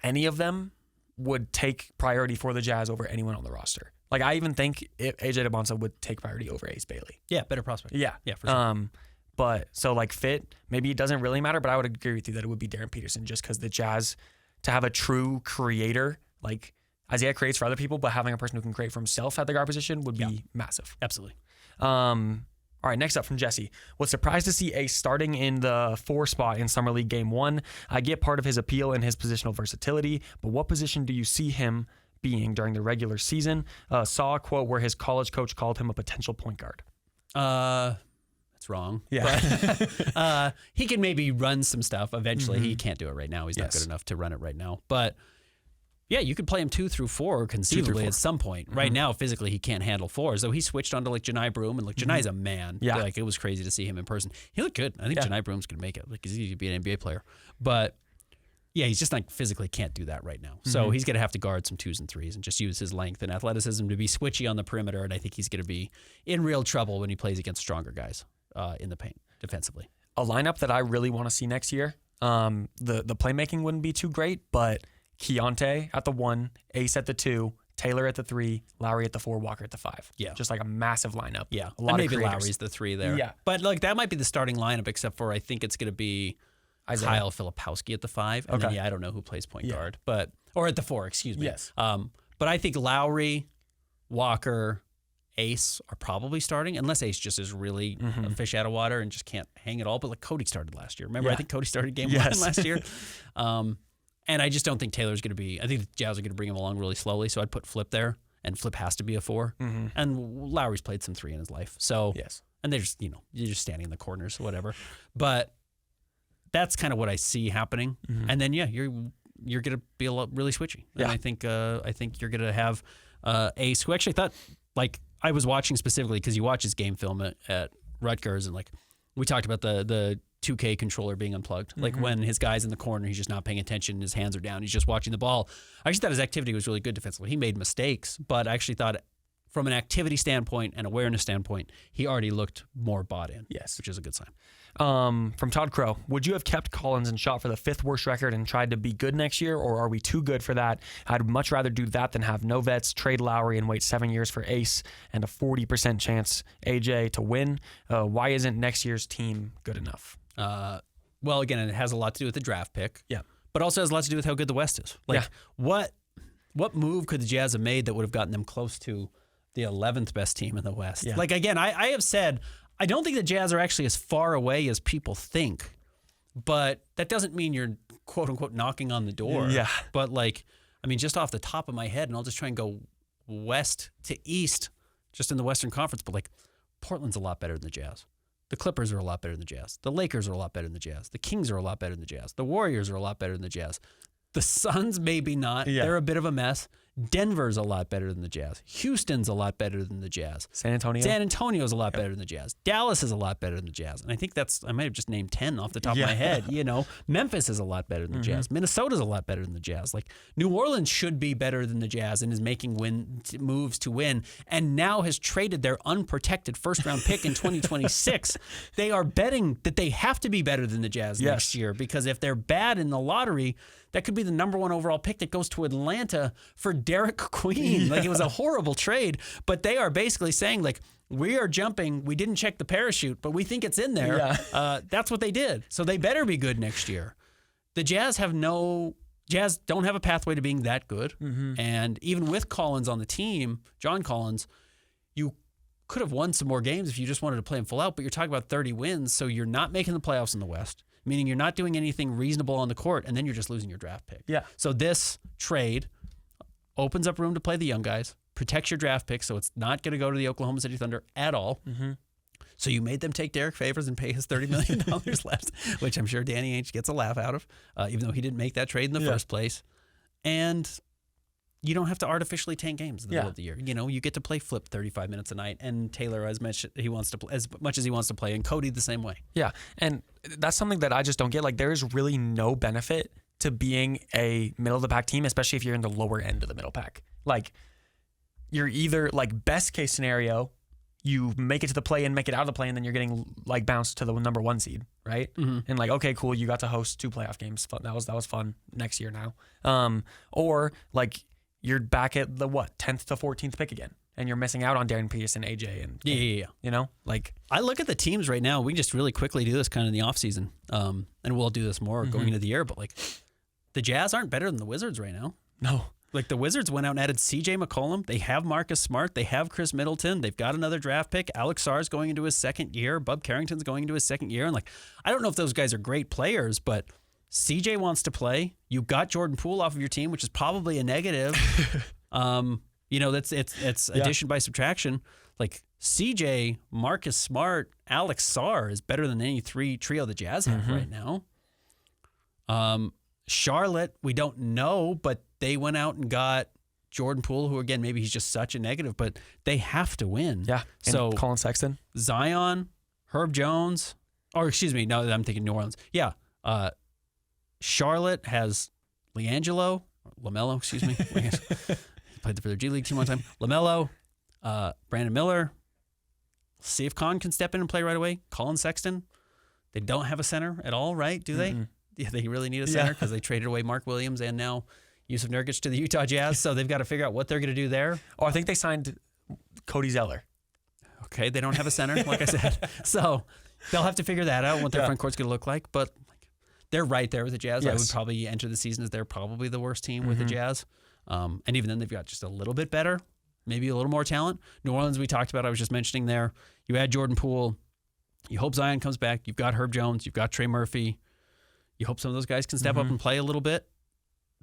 S2: any of them would take priority for the Jazz over anyone on the roster. Like I even think AJ DeBonsa would take priority over Ace Bailey.
S1: Yeah, better prospect.
S2: Yeah.
S1: Yeah, for sure.
S2: But so like fit, maybe it doesn't really matter, but I would agree with you that it would be Darren Peterson just because the Jazz, to have a true creator, like Isaiah creates for other people, but having a person who can create for himself at the guard position would be massive.
S1: Absolutely.
S2: All right, next up from Jesse. Was surprised to see Ace starting in the 4 spot in Summer League Game 1. I get part of his appeal and his positional versatility, but what position do you see him being during the regular season? Saw a quote where his college coach called him a potential point guard.
S1: That's wrong.
S2: Yeah.
S1: But he can maybe run some stuff eventually. He can't do it right now. He's not
S2: Yes.
S1: good enough to run it right now. But yeah, you could play him 2 through 4 conceivably
S2: 4.
S1: at some point. Right now, physically, he can't handle 4. So he switched onto like Janai Broom, and like Janai's a man.
S2: Yeah.
S1: Like it was crazy to see him in person. He looked good. I think Janai Broom's gonna make it. Like he's gonna be an NBA player. But yeah, he's just like physically can't do that right now. So he's gonna have to guard some 2s and 3s and just use his length and athleticism to be switchy on the perimeter. And I think he's gonna be in real trouble when he plays against stronger guys in the paint defensively.
S2: A lineup that I really want to see next year. The playmaking wouldn't be too great, but Keontae at the 1, Ace at the 2, Taylor at the 3, Lowry at the 4, Walker at the 5.
S1: Yeah.
S2: Just like a massive lineup.
S1: Yeah.
S2: A lot
S1: and
S2: of
S1: maybe
S2: creators.
S1: Lowry's the 3 there.
S2: Yeah.
S1: But like that might be the starting lineup, except for I think it's going to be
S2: Isaiah.
S1: Kyle Filipowski at the 5. And then,
S2: Okay.
S1: I don't know who plays point guard, or at the 4, excuse me.
S2: Yes.
S1: But I think Lowry, Walker, Ace are probably starting, unless Ace just is really a fish out of water and just can't hang it all. But like Cody started last year. Remember, I think Cody started game 1 last year. And I just don't think Taylor's going to be, I think the Jazz are going to bring him along really slowly. So I'd put Flip there, and Flip has to be a 4. And Lowry's played some 3 in his life. So,
S2: Yes.
S1: and they're just, you're just standing in the corners, whatever. But that's kind of what I see happening. And then, you're going to be really switchy. And
S2: Yeah.
S1: I think you're going to have Ace, who actually thought, like, I was watching specifically because you watch his game film at Rutgers, and like we talked about the 2K controller being unplugged. Like when his guy's in the corner, he's just not paying attention, his hands are down, he's just watching the ball. I actually thought his activity was really good defensively. He made mistakes, but I actually thought from an activity standpoint and awareness standpoint, he already looked more bought in.
S2: Yes.
S1: Which is a good sign.
S2: From Todd Crow, would you have kept Collins and shot for the 5th worst record and tried to be good next year, or are we too good for that? I'd much rather do that than have no vets, trade Lowry, and wait 7 years for Ace and a 40% chance AJ to win. Why isn't next year's team good enough?
S1: Well, again, it has a lot to do with the draft pick.
S2: Yeah.
S1: But also has a lot to do with how good the West is. Like,
S2: Yeah.
S1: what move could the Jazz have made that would have gotten them close to the 11th best team in the West?
S2: Yeah.
S1: Like, again, I have said, I don't think the Jazz are actually as far away as people think, but that doesn't mean you're quote unquote knocking on the door.
S2: Yeah.
S1: But like, I mean, just off the top of my head, and I'll just try and go west to east, just in the Western Conference, but like Portland's a lot better than the Jazz. The Clippers are a lot better than the Jazz. The Lakers are a lot better than the Jazz. The Kings are a lot better than the Jazz. The Warriors are a lot better than the Jazz. The Suns, maybe not.
S2: Yeah.
S1: They're a bit of a mess. Denver's a lot better than the Jazz. Houston's a lot better than the Jazz.
S2: San Antonio?
S1: San Antonio's a lot better than the Jazz. Dallas is a lot better than the Jazz. And I think I might have just named 10 off the top of my head. Memphis is a lot better than the Jazz. Minnesota's a lot better than the Jazz. Like New Orleans should be better than the Jazz and is making moves to win, and now has traded their unprotected first-round pick in 2026. They are betting that they have to be better than the Jazz next year, because if they're bad in the lottery, that could be the number 1 overall pick that goes to Atlanta for Derek Queen. Like, it was a horrible trade, but they are basically saying, like, we are jumping. We didn't check the parachute, but we think it's in there.
S2: Yeah.
S1: That's what they did. So they better be good next year. The Jazz don't have a pathway to being that good. And even with Collins on the team, John Collins, you could have won some more games if you just wanted to play him full out, but you're talking about 30 wins, so you're not making the playoffs in the West. meaning you're not doing anything reasonable on the court, and then you're just losing your draft pick.
S2: Yeah.
S1: So this trade opens up room to play the young guys, protects your draft pick, so it's not going to go to the Oklahoma City Thunder at all.
S2: Mm-hmm.
S1: So you made them take Derek Favors and pay his $30 million left, which I'm sure Danny Ainge gets a laugh out of, even though he didn't make that trade in the first place. And you don't have to artificially tank games in the middle of the year. You know, you get to play flip 35 minutes a night, and Taylor, as much as he wants to play, and Cody the same way.
S2: Yeah, and that's something that I just don't get. Like, there is really no benefit to being a middle of the pack team, especially if you're in the lower end of the middle pack. Like, you're either like best case scenario, you make it to the play and make it out of the play, and then you're getting like bounced to the number 1 seed, right? Mm-hmm. And like, okay, cool, you got to host 2 playoff games. Fun. That was fun. Next year now, or like you're back at the 10th to 14th pick again, and you're missing out on Darren Peterson, AJ, and
S1: yeah.
S2: You know, like
S1: I look at the teams right now. We can just really quickly do this kind of in the offseason, and we'll do this more going into the year. But like, the Jazz aren't better than the Wizards right now.
S2: No.
S1: Like, the Wizards went out and added C.J. McCollum. They have Marcus Smart. They have Chris Middleton. They've got another draft pick. Alex Sarr's going into his second year. Bub Carrington's going into his second year. And, like, I don't know if those guys are great players, but C.J. wants to play. You got Jordan Poole off of your team, which is probably a negative. You know, it's addition by subtraction. Like, C.J., Marcus Smart, Alex Sarr is better than any trio the Jazz have right now. Charlotte, we don't know, but they went out and got Jordan Poole, who, again, maybe he's just such a negative, but they have to win.
S2: Yeah.
S1: So
S2: and Colin Sexton,
S1: Zion, Herb Jones, or excuse me, no, I'm thinking New Orleans. Yeah. Charlotte has LaMelo, excuse me. Played for their G League team one time. LaMelo, Brandon Miller. See if Con can step in and play right away. Colin Sexton. They don't have a center at all, right? Do they? Yeah, they really need a center because they traded away Mark Williams and now Yusuf Nurkic to the Utah Jazz. So they've got to figure out what they're going to do there.
S2: Oh, I think they signed Cody Zeller.
S1: Okay, they don't have a center, like I said. So they'll have to figure that out, what their front court's going to look like. But they're right there with the Jazz. Yes. I would probably enter the season as they're probably the worst team with the Jazz. And even then, they've got just a little bit better, maybe a little more talent. New Orleans, we talked about, I was just mentioning there. You add Jordan Poole. You hope Zion comes back. You've got Herb Jones. You've got Trey Murphy. You hope some of those guys can step up and play a little bit.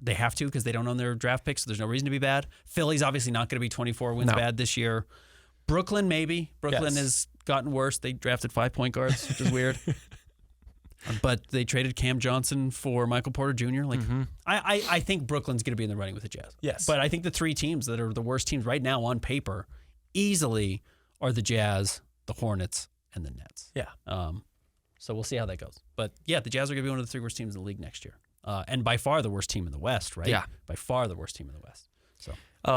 S1: They have to because they don't own their draft picks, so there's no reason to be bad. Philly's obviously not going to be 24 wins bad this year. Brooklyn, maybe. Brooklyn has gotten worse. They drafted 5 point guards, which is weird. But they traded Cam Johnson for Michael Porter Jr. Like, I think Brooklyn's going to be in the running with the Jazz.
S2: Yes.
S1: But I think the 3 teams that are the worst teams right now on paper easily are the Jazz, the Hornets, and the Nets.
S2: Yeah.
S1: So we'll see how that goes. But yeah, the Jazz are going to be one of the 3 worst teams in the league next year. And by far the worst team in the West, right?
S2: Yeah.
S1: By far the worst team in the West. So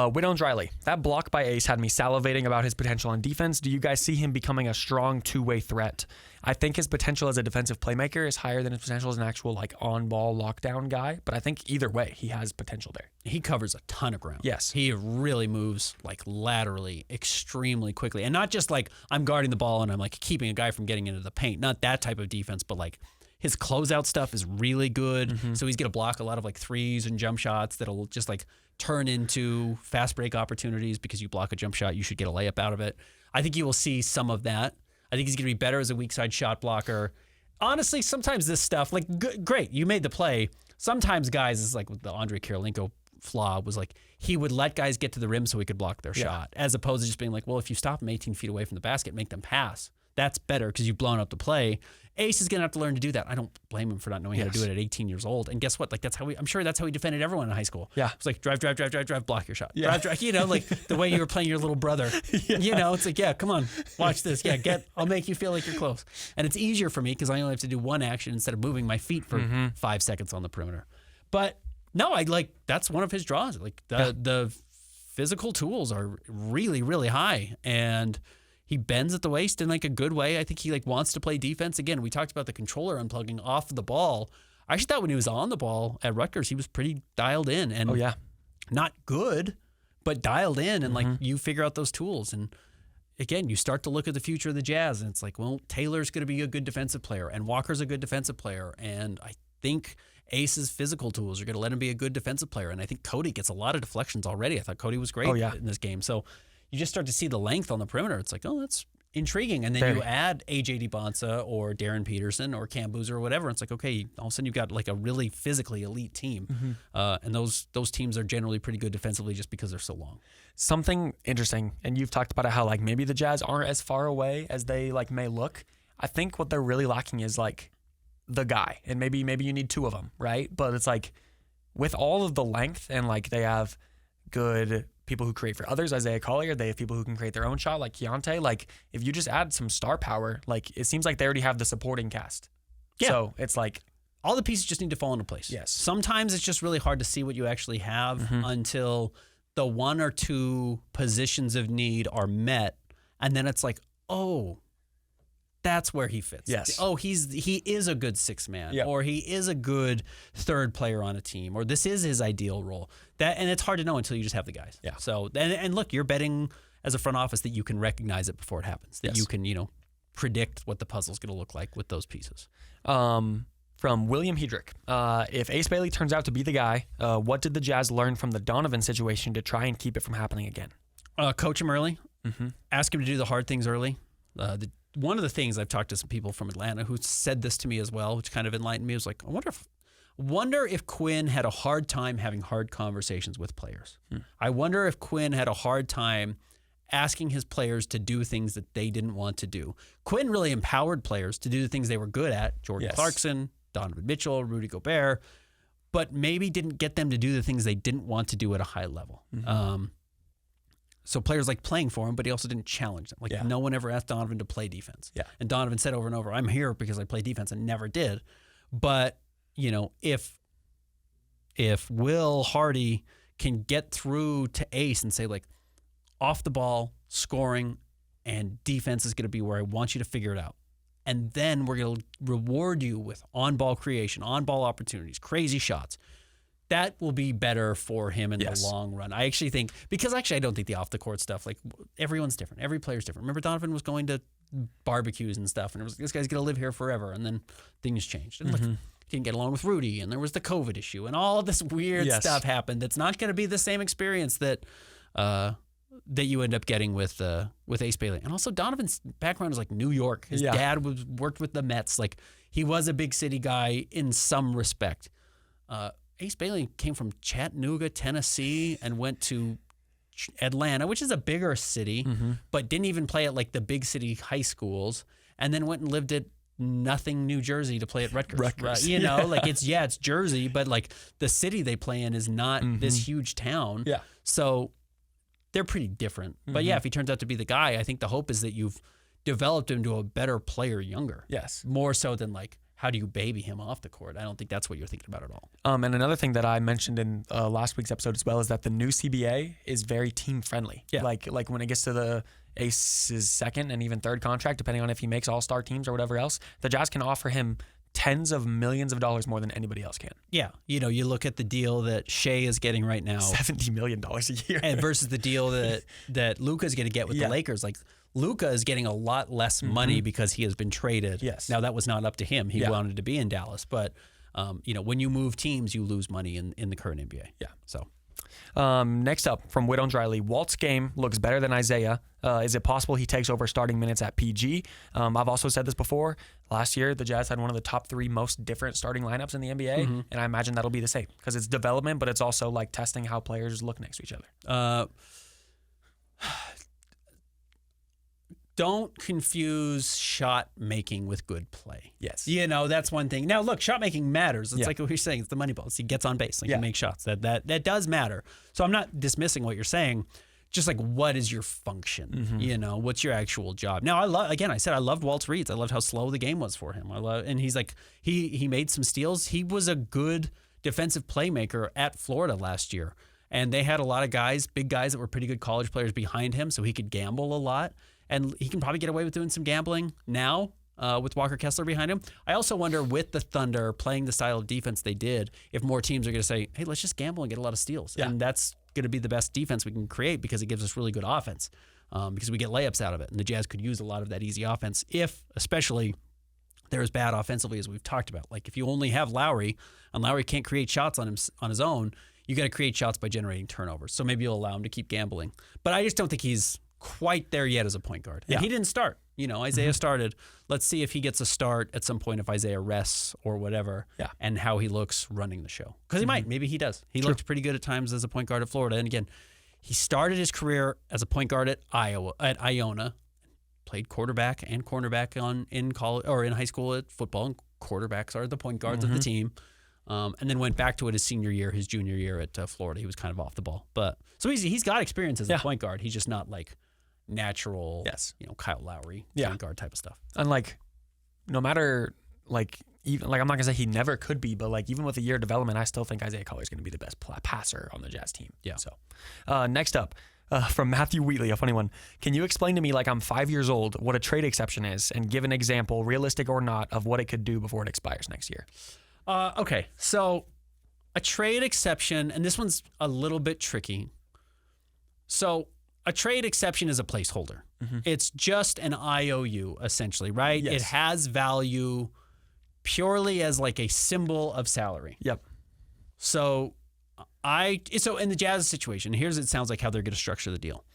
S2: Whittle and Driley. That block by Ace had me salivating about his potential on defense. Do you guys see him becoming a strong 2-way threat? I think his potential as a defensive playmaker is higher than his potential as an actual like on-ball lockdown guy. But I think either way, he has potential there.
S1: He covers a ton of ground.
S2: Yes.
S1: He really moves like laterally extremely quickly. And not just like I'm guarding the ball and I'm like keeping a guy from getting into the paint. Not that type of defense, but like his closeout stuff is really good. So he's going to block a lot of like threes and jump shots that'll just like turn into fast break opportunities because you block a jump shot, you should get a layup out of it. I think you will see some of that. I think he's going to be better as a weak side shot blocker. Honestly, sometimes this stuff, like, great, you made the play. Sometimes guys, is like the Andre Kirilenko flaw was like he would let guys get to the rim so he could block their shot, as opposed to just being like, well, if you stop them 18 feet away from the basket, make them pass. That's better because you've blown up the play. Ace is going to have to learn to do that. I don't blame him for not knowing how to do it at 18 years old. And guess what? Like, I'm sure that's how he defended everyone in high school.
S2: Yeah.
S1: It's like drive, block your shot. Yeah. Drive, you know, like the way you were playing your little brother. You know, it's like, yeah, come on, watch this. Yeah, I'll make you feel like you're close. And it's easier for me because I only have to do one action instead of moving my feet for 5 seconds on the perimeter. But no, that's one of his draws. Like the physical tools are really, really high. And he bends at the waist in like a good way. I think he like wants to play defense. Again, we talked about the controller unplugging off the ball. I actually thought when he was on the ball at Rutgers, he was pretty dialed in and not good, but dialed in. And like you figure out those tools. And again, you start to look at the future of the Jazz and it's like, well, Taylor's going to be a good defensive player and Walker's a good defensive player. And I think Ace's physical tools are going to let him be a good defensive player. And I think Cody gets a lot of deflections already. I thought Cody was great in this game. So you just start to see the length on the perimeter. It's like, oh, that's intriguing. And then you add AJ DiBonsa or Darren Peterson or Cam Boozer or whatever. It's like, okay, all of a sudden you've got like a really physically elite team. And those teams are generally pretty good defensively just because they're so long.
S2: Something interesting, and you've talked about it, how like maybe the Jazz aren't as far away as they like may look. I think what they're really lacking is like the guy, and maybe you need two of them, right? But it's like with all of the length, and like they have good people who create for others, Isaiah Collier. They have people who can create their own shot, like Keontae. Like if you just add some star power, like it seems like they already have the supporting cast. Yeah. So it's like
S1: all the pieces just need to fall into place.
S2: Yes.
S1: Sometimes it's just really hard to see what you actually have until the one or two positions of need are met, and then it's like, oh, that's where he fits.
S2: Yes.
S1: Oh, he is a good sixth man, or he is a good third player on a team, or this is his ideal role. And it's hard to know until you just have the guys.
S2: Yeah.
S1: So and look, you're betting as a front office that you can recognize it before it happens. That you can predict what the puzzle's going to look like with those pieces.
S2: From William Hedrick, if Ace Bailey turns out to be the guy, what did the Jazz learn from the Donovan situation to try and keep it from happening again?
S1: Coach him early. Ask him to do the hard things early. One of the things I've talked to some people from Atlanta who said this to me as well, which kind of enlightened me, was like, I wonder if Quinn had a hard time having hard conversations with players. I wonder if Quinn had a hard time asking his players to do things that they didn't want to do. Quinn really empowered players to do the things they were good at. Jordan Clarkson, Donovan Mitchell, Rudy Gobert, but maybe didn't get them to do the things they didn't want to do at a high level. So players like playing for him, but he also didn't challenge them. Like no one ever asked Donovan to play defense. And Donovan said over and over, I'm here because I play defense, and never did. But, if Will Hardy can get through to Ace and say, like, off the ball, scoring, and defense is going to be where I want you to figure it out. And then we're going to reward you with on-ball creation, on-ball opportunities, crazy shots. That will be better for him in the long run. I actually think, because I don't think the off-the-court stuff, like, everyone's different. Every player's different. Remember, Donovan was going to barbecues and stuff, and it was, this guy's going to live here forever, and then things changed. And, he didn't get along with Rudy, and there was the COVID issue, and all of this weird stuff happened that's not going to be the same experience that you end up getting with Ace Bailey. And also, Donovan's background is like New York. His dad worked with the Mets. Like, he was a big city guy in some respect. Ace Bailey came from Chattanooga, Tennessee, and went to Atlanta, which is a bigger city, but didn't even play at like the big city high schools, and then went and lived at Nothing, New Jersey to play at Rutgers. Right? Like it's Jersey, but like the city they play in is not this huge town. Yeah. So they're pretty different. But if he turns out to be the guy, I think the hope is that you've developed him to a better player younger.
S2: Yes.
S1: More so than like, how do you baby him off the court? I don't think that's what you're thinking about at all.
S2: And another thing that I mentioned in last week's episode as well is that the new CBA is very team friendly. Yeah. Like when it gets to the Ace's second and even third contract, depending on if he makes all-star teams or whatever else, the Jazz can offer him tens of millions of dollars more than anybody else can.
S1: Yeah. You look at the deal that Shea is getting right now.
S2: $70 million a year.
S1: And versus the deal that Luka's going to get with the Lakers. Like, Luka is getting a lot less money because he has been traded.
S2: Yes.
S1: Now, that was not up to him. He wanted to be in Dallas. But, when you move teams, you lose money in the current NBA.
S2: Yeah.
S1: So.
S2: Next up, from Whit on Driley, Walt's game looks better than Isaiah. Is it possible he takes over starting minutes at PG? I've also said this before. Last year, the Jazz had one of the top 3 most different starting lineups in the NBA, and I imagine that'll be the same because it's development, but it's also like testing how players look next to each other.
S1: Don't confuse shot making with good play.
S2: Yes.
S1: That's one thing. Now, look, shot making matters. It's like what you're saying. It's the money balls. He gets on base. Like, he makes shots. That does matter. So I'm not dismissing what you're saying. Just like, what is your function? What's your actual job? Now, I said I loved Walt's reads. I loved how slow the game was for him. And he's like, he made some steals. He was a good defensive playmaker at Florida last year. And they had a lot of guys, big guys that were pretty good college players behind him, so he could gamble a lot. And he can probably get away with doing some gambling now with Walker Kessler behind him. I also wonder, with the Thunder playing the style of defense they did, if more teams are going to say, hey, let's just gamble and get a lot of steals. Yeah. And that's going to be the best defense we can create because it gives us really good offense because we get layups out of it. And the Jazz could use a lot of that easy offense if, especially, they're as bad offensively as we've talked about. Like, if you only have Lowry, and Lowry can't create shots on his own, you got to create shots by generating turnovers. So maybe you'll allow him to keep gambling. But I just don't think he's quite there yet as a point guard. And
S2: Yeah.
S1: he didn't start. Isaiah started. Let's see if he gets a start at some point if Isaiah rests or whatever,
S2: Yeah.
S1: and how he looks running the show. Because he might. Maybe he does. He looked pretty good at times as a point guard at Florida. And again, he started his career as a point guard at Iona, played quarterback and cornerback in college or in high school at football, and quarterbacks are the point guards of the team. And then went back to it his senior year, his junior year at Florida. He was kind of off the ball, but so he's got experience as a point guard. He's just not like natural, Kyle Lowry point guard type of stuff.
S2: And like, no matter like even like I'm not gonna say he never could be, but like even with a year of development, I still think Isaiah Collier is gonna be the best passer on the Jazz team.
S1: Yeah.
S2: So next up. From Matthew Wheatley, a funny one. Can you explain to me, like I'm 5 years old, what a trade exception is, and give an example, realistic or not, of what it could do before it expires next year?
S1: Okay, so a trade exception, and this one's a little bit tricky. So a trade exception is a placeholder. It's just an IOU, essentially, right?
S2: Yes.
S1: It has value purely as like a symbol of salary.
S2: Yep.
S1: So in the Jazz situation, it sounds like how they're going to structure the deal.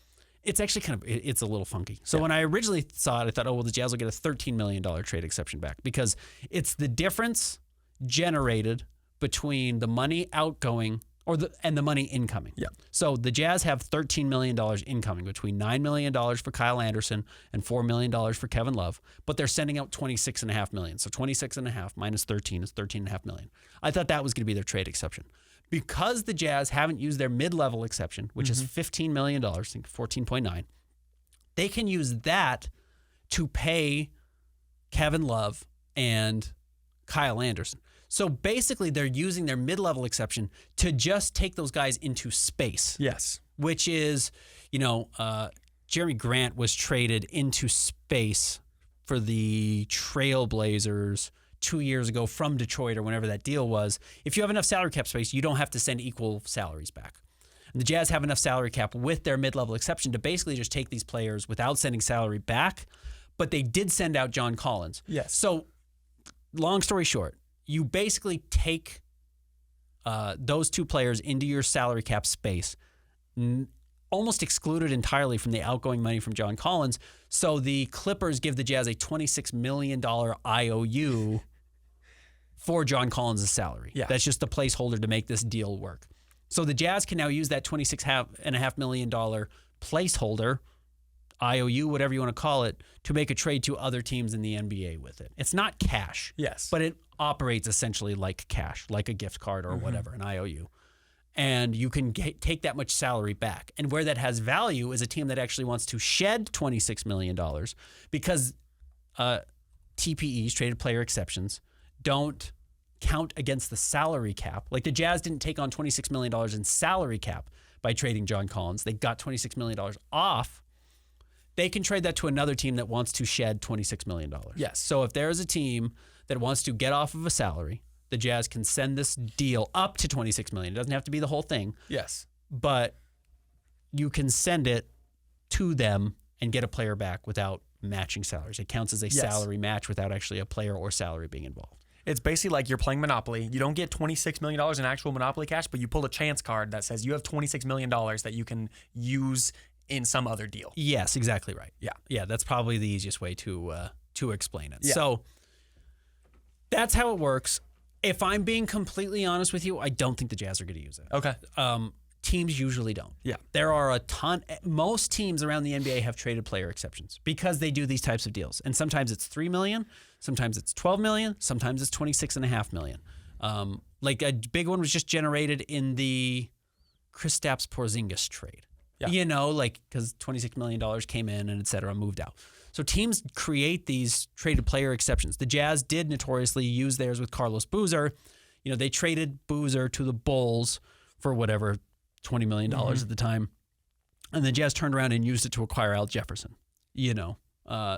S1: It's actually it's a little funky. So when I originally saw it, I thought, oh, well, the Jazz will get a $13 million trade exception back because it's the difference generated between the money outgoing and the money incoming.
S2: Yep.
S1: So the Jazz have $13 million incoming between $9 million for Kyle Anderson and $4 million for Kevin Love, but they're sending out $26.5 million. So 26.5 minus 13 is $13.5 million. I thought that was going to be their trade exception. Because the Jazz haven't used their mid-level exception, which is $15 million, I think 14.9, they can use that to pay Kevin Love and Kyle Anderson. So basically, they're using their mid-level exception to just take those guys into space.
S2: Yes.
S1: Which is, Jeremy Grant was traded into space for the Trailblazers 2 years ago from Detroit or whenever that deal was. If you have enough salary cap space, you don't have to send equal salaries back. And the Jazz have enough salary cap with their mid-level exception to basically just take these players without sending salary back, but they did send out John Collins.
S2: Yes.
S1: So long story short, you basically take those two players into your salary cap space, almost excluded entirely from the outgoing money from John Collins. So the Clippers give the Jazz a $26 million IOU for John Collins' salary.
S2: Yeah.
S1: That's just the placeholder to make this deal work. So the Jazz can now use that $26.5 million placeholder, IOU, whatever you want to call it, to make a trade to other teams in the NBA with it. It's not cash.
S2: Yes.
S1: But it operates essentially like cash, like a gift card or whatever, an IOU. And you can take that much salary back. And where that has value is a team that actually wants to shed $26 million because TPEs, traded player exceptions, don't count against the salary cap. Like the Jazz didn't take on $26 million in salary cap by trading John Collins. They got $26 million off. They can trade that to another team that wants to shed $26 million.
S2: Yes.
S1: So if there's a team that wants to get off of a salary, the Jazz can send this deal up to $26 million. It doesn't have to be the whole thing.
S2: Yes.
S1: But you can send it to them and get a player back without matching salaries. It counts as a salary match without actually a player or salary being involved.
S2: It's basically like you're playing Monopoly. You don't get $26 million in actual Monopoly cash, but you pull a chance card that says you have $26 million that you can use in some other deal.
S1: Yes, exactly right.
S2: Yeah.
S1: Yeah, that's probably the easiest way to explain it.
S2: Yeah.
S1: So that's how it works. If I'm being completely honest with you, I don't think the Jazz are going to use it.
S2: Okay.
S1: Teams usually don't.
S2: Yeah.
S1: There are a ton. Most teams around the NBA have traded player exceptions because they do these types of deals. And sometimes it's $3 million, sometimes it's $12 million, sometimes it's $26.5 million. Like a big one was just generated in the Kristaps Porzingis trade.
S2: Yeah.
S1: You know, like because $26 million came in and et cetera, moved out. So teams create these traded player exceptions. The Jazz did notoriously use theirs with Carlos Boozer. You know, they traded Boozer to the Bulls for whatever, $20 million at the time. And the Jazz turned around and used it to acquire Al Jefferson, you know.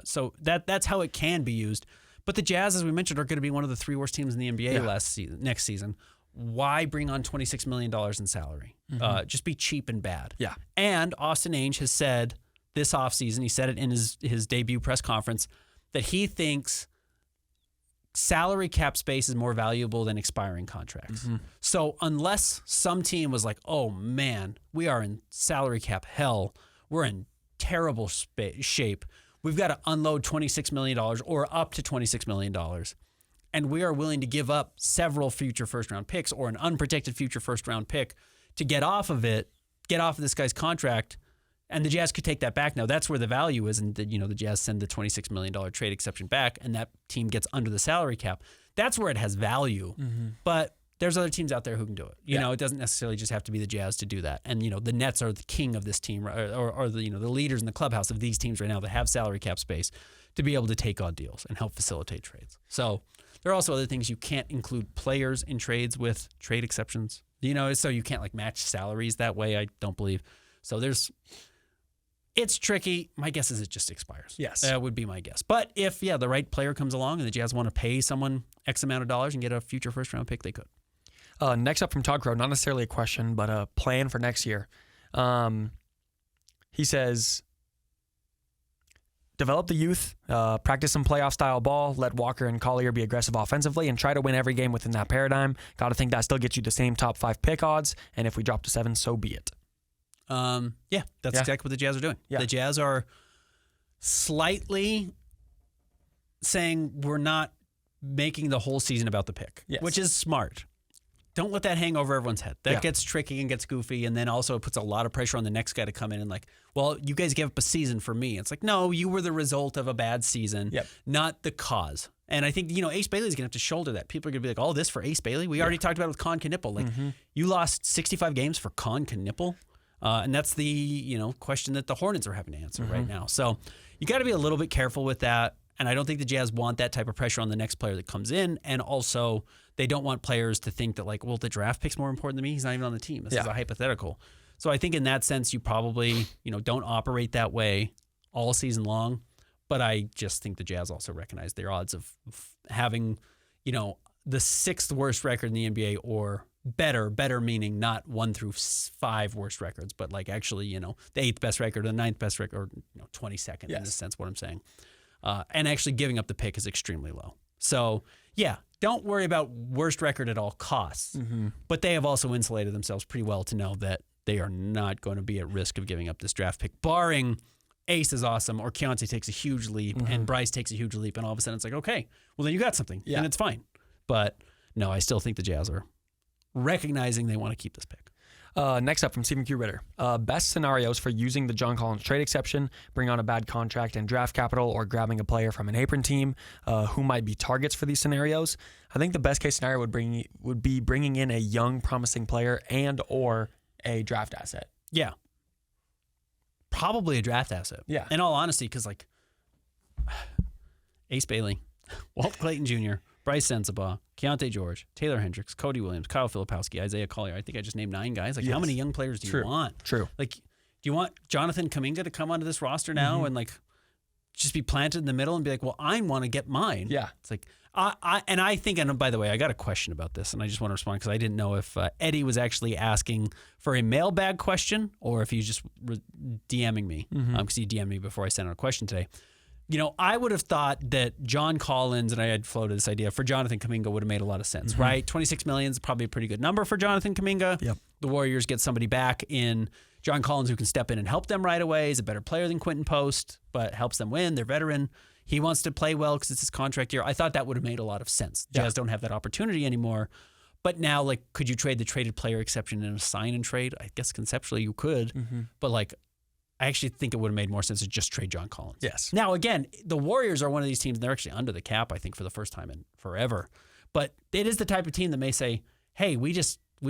S1: So that's how it can be used. But the Jazz, as we mentioned, are going to be one of the three worst teams in the NBA next season. Why bring on $26 million in salary? Just be cheap and bad.
S2: Yeah.
S1: And Austin Ainge has said this offseason, he said it in his debut press conference, that he thinks salary cap space is more valuable than expiring contracts. So unless some team was like, oh man, we are in salary cap hell, we're in terrible shape. We've got to unload $26 million or up to $26 million. And we are willing to give up several future first-round picks or an unprotected future first-round pick to get off of this guy's contract. And the Jazz could take that back now. That's where the value is. And the Jazz send the $26 million trade exception back, and that team gets under the salary cap. That's where it has value. Mm-hmm. But there's other teams out there who can do it. You know, it doesn't necessarily just have to be the Jazz to do that. And, the Nets are the king of this team, or the leaders in the clubhouse of these teams right now that have salary cap space to be able to take on deals and help facilitate trades. So there are also other things. You can't include players in trades with trade exceptions. So you can't match salaries that way, I don't believe. So it's tricky. My guess is it just expires.
S2: Yes.
S1: That would be my guess. But if, the right player comes along and the Jazz want to pay someone X amount of dollars and get a future first-round pick, they could.
S2: Next up from Todd Crow, not necessarily a question, but a plan for next year. He says, develop the youth, practice some playoff-style ball, let Walker and Collier be aggressive offensively, and try to win every game within that paradigm. Got to think that still gets you the same top 5 pick odds, and if we drop to 7, so be it.
S1: That's exactly what the Jazz are doing. Yeah. The Jazz are slightly saying we're not making the whole season about the pick, which is smart. Don't let that hang over everyone's head. That gets tricky and gets goofy, and then also it puts a lot of pressure on the next guy to come in and well, you guys gave up a season for me. It's no, you were the result of a bad season, not the cause. And I think, Ace Bailey's going to have to shoulder that. People are going to be this for Ace Bailey? We already talked about it with Con Knippel. You lost 65 games for Con Knippel. And that's the, question that the Hornets are having to answer right now. So you got to be a little bit careful with that. And I don't think the Jazz want that type of pressure on the next player that comes in. And also, they don't want players to think that the draft pick's more important than me. He's not even on the team. This is a hypothetical. So I think in that sense, you probably, don't operate that way all season long. But I just think the Jazz also recognize their odds of having, the 6th worst record in the NBA or better meaning not 1 through 5 worst records, but actually, the 8th best record or the 9th best record, or 22nd in a sense, what I'm saying. And actually giving up the pick is extremely low. So, don't worry about worst record at all costs. But they have also insulated themselves pretty well to know that they are not going to be at risk of giving up this draft pick, barring Ace is awesome or Keontae takes a huge leap and Bryce takes a huge leap, and all of a sudden it's okay, well, then you got something, and it's fine. But, no, I still think the Jazz are recognizing they want to keep this pick.
S2: Next up from Stephen Q. Ritter. Best scenarios for using the John Collins trade exception, bring on a bad contract and draft capital, or grabbing a player from an apron team. Who might be targets for these scenarios? I think the best case scenario would be bringing in a young, promising player and or a draft asset.
S1: Yeah. Probably a draft asset.
S2: Yeah.
S1: In all honesty, because Ace Bailey, Walt Clayton Jr., Bryce Sensabaugh, Keontae George, Taylor Hendricks, Cody Williams, Kyle Filipowski, Isaiah Collier. I think I just named 9 guys. How many young players do you want?
S2: True.
S1: Do you want Jonathan Kuminga to come onto this roster now and just be planted in the middle and be well, I want to get mine.
S2: Yeah.
S1: It's I think, and by the way, I got a question about this, and I just want to respond because I didn't know if Eddie was actually asking for a mailbag question or if he was just DMing me, because he DM'd me before I sent out a question today. I would have thought that John Collins, and I had floated this idea, for Jonathan Kuminga would have made a lot of sense, right? $26 million is probably a pretty good number for Jonathan Kuminga.
S2: Yep.
S1: The Warriors get somebody back in John Collins who can step in and help them right away. He's a better player than Quentin Post, but helps them win. They're veteran. He wants to play well because it's his contract year. I thought that would have made a lot of sense. Jazz don't have that opportunity anymore. But now, could you trade the traded player exception in a sign and trade? I guess conceptually you could, but I actually think it would have made more sense to just trade John Collins.
S2: Yes.
S1: Now, again, the Warriors are one of these teams, and they're actually under the cap, I think, for the first time in forever. But it is the type of team that may say, hey, we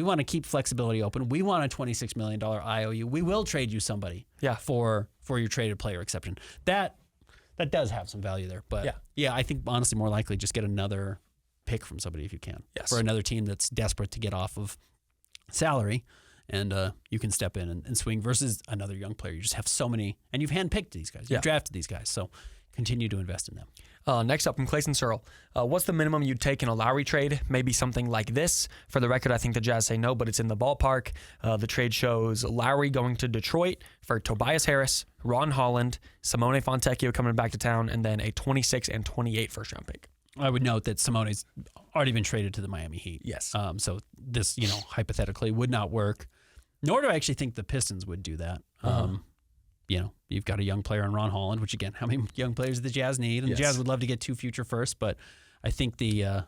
S1: want to keep flexibility open. We want a $26 million IOU. We will trade you somebody for your traded player exception. That does have some value there. But, I think, honestly, more likely just get another pick from somebody if you can.
S2: Yes.
S1: For another team that's desperate to get off of salary. And you can step in and swing versus another young player. You just have so many, and you've handpicked these guys. You've drafted these guys, so continue to invest in them.
S2: Next up from Clayton Searle. What's the minimum you'd take in a Lowry trade? Maybe something like this. For the record, I think the Jazz say no, but it's in the ballpark. The trade shows Lowry going to Detroit for Tobias Harris, Ron Holland, Simone Fontecchio coming back to town, and then a 26 and 28 first-round pick.
S1: I would note that Simone's already been traded to the Miami Heat.
S2: Yes.
S1: So this, hypothetically would not work. Nor do I actually think the Pistons would do that. you've got a young player in Ron Holland, which again, how many young players do the Jazz need? And the Jazz would love to get 2 future firsts, but I think the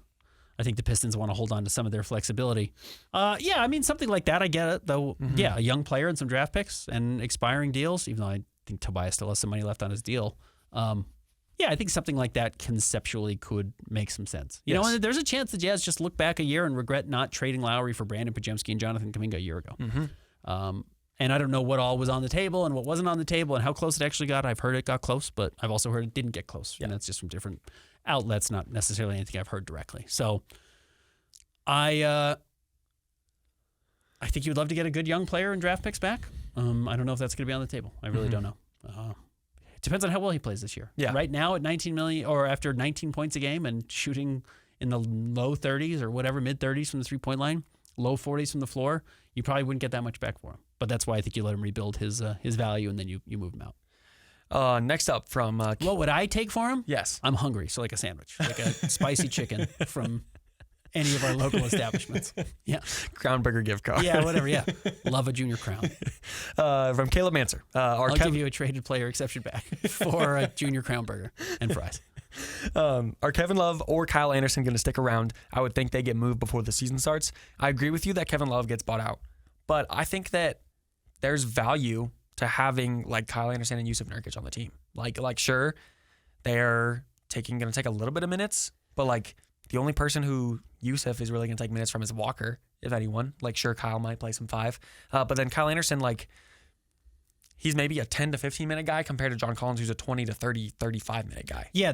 S1: Pistons want to hold on to some of their flexibility. Something like that, I get it though. Mm-hmm. Yeah, a young player and some draft picks and expiring deals, even though I think Tobias still has some money left on his deal. I think something like that conceptually could make some sense. You know, and there's a chance the Jazz just look back a year and regret not trading Lowry for Brandon Podziemski and Jonathan Kuminga a year ago. Mm-hmm. And I don't know what all was on the table and what wasn't on the table and how close it actually got. I've heard it got close, but I've also heard it didn't get close. And that's just from different outlets, not necessarily anything I've heard directly. So I think you'd love to get a good young player and draft picks back. I don't know if that's going to be on the table. I really don't know. It depends on how well he plays this year. Yeah. Right now at 19 million, or after 19 points a game and shooting in the low 30s or whatever, mid 30s from the 3-point line, low 40s from the floor, you probably wouldn't get that much back for him. But that's why I think you let him rebuild his value and then you move him out.
S2: Next up from...
S1: what would I take for him?
S2: Yes.
S1: I'm hungry, so like a sandwich, like a spicy chicken from any of our local establishments. Yeah.
S2: Crown Burger gift card.
S1: Yeah, whatever, yeah. Love a Junior Crown.
S2: From Caleb Manser.
S1: I'll give you a traded player exception back for a Junior Crown Burger and fries.
S2: Are Kevin Love or Kyle Anderson going to stick around? I would think they get moved before the season starts. I agree with you that Kevin Love gets bought out. But I think that there's value to having like Kyle Anderson and Yusuf Nurkic on the team. Like sure, they're going to take a little bit of minutes, but like the only person who Yusuf is really going to take minutes from is Walker, if anyone. Like sure, Kyle might play some 5, but then Kyle Anderson, like he's maybe a 10 to 15 minute guy compared to John Collins, who's a 20 to 30, 35 minute guy.
S1: Yeah,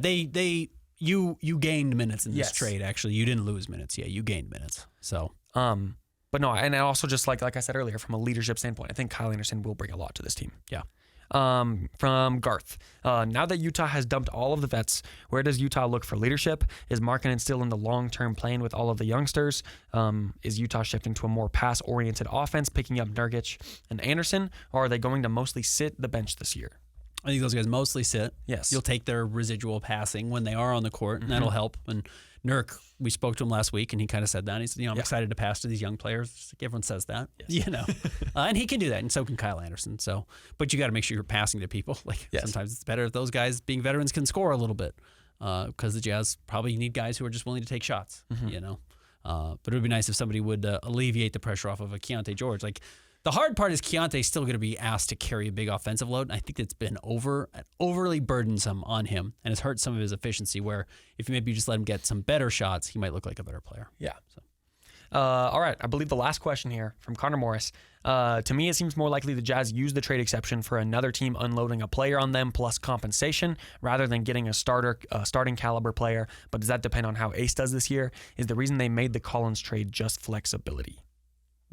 S1: you gained minutes in this trade. Actually, you didn't lose minutes. Yeah, you gained minutes. So,
S2: but no, and also just like I said earlier, from a leadership standpoint, I think Kyle Anderson will bring a lot to this team.
S1: Yeah.
S2: From Garth, now that Utah has dumped all of the vets, where does Utah look for leadership? Is Markkanen still in the long-term plan with all of the youngsters? Is Utah shifting to a more pass-oriented offense, picking up Nurkic and Anderson, or are they going to mostly sit the bench this year?
S1: I think those guys mostly sit.
S2: Yes.
S1: You'll take their residual passing when they are on the court, and that'll help. And Nurk, we spoke to him last week, and he kind of said that. He said, I'm excited to pass to these young players. Like everyone says that, and he can do that, and so can Kyle Anderson. So, but you got to make sure you're passing to people. Sometimes it's better if those guys, being veterans, can score a little bit, because the Jazz probably need guys who are just willing to take shots. But it would be nice if somebody would alleviate the pressure off of a Keontae George. Like, the hard part is Keontae's still going to be asked to carry a big offensive load. And I think that's been overly burdensome on him and has hurt some of his efficiency, where if you maybe just let him get some better shots, he might look like a better player.
S2: Yeah. So. All right. I believe the last question here from Connor Morris. To me, it seems more likely the Jazz use the trade exception for another team unloading a player on them plus compensation rather than getting a starting caliber player. But does that depend on how Ace does this year? Is the reason they made the Collins trade just flexibility?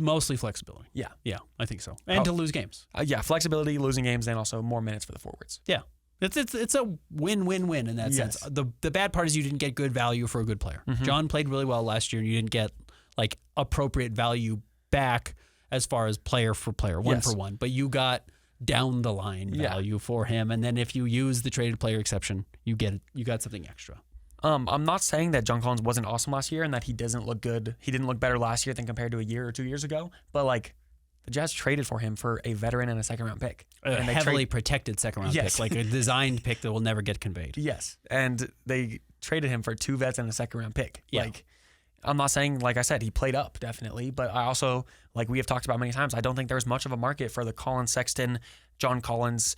S1: Mostly flexibility. Yeah, I think so. And to lose games.
S2: Flexibility, losing games, and also more minutes for the forwards.
S1: Yeah, it's a win-win-win in that sense. The bad part is you didn't get good value for a good player. Mm-hmm. John played really well last year, and you didn't get like appropriate value back as far as player for player, one for one. But you got down the line value for him, and then if you use the traded player exception, you got something extra.
S2: I'm not saying that John Collins wasn't awesome last year and that he doesn't look good. He didn't look better last year than compared to a year or 2 years ago. But like, the Jazz traded for him for a veteran and a second-round pick.
S1: A heavily protected second-round pick, like a designed pick that will never get conveyed.
S2: Yes, and they traded him for 2 vets and a second-round pick. Yeah. Like, I'm not saying, like I said, he played up, definitely. But I also, like we have talked about many times, I don't think there's much of a market for the Collins, Sexton, John Collins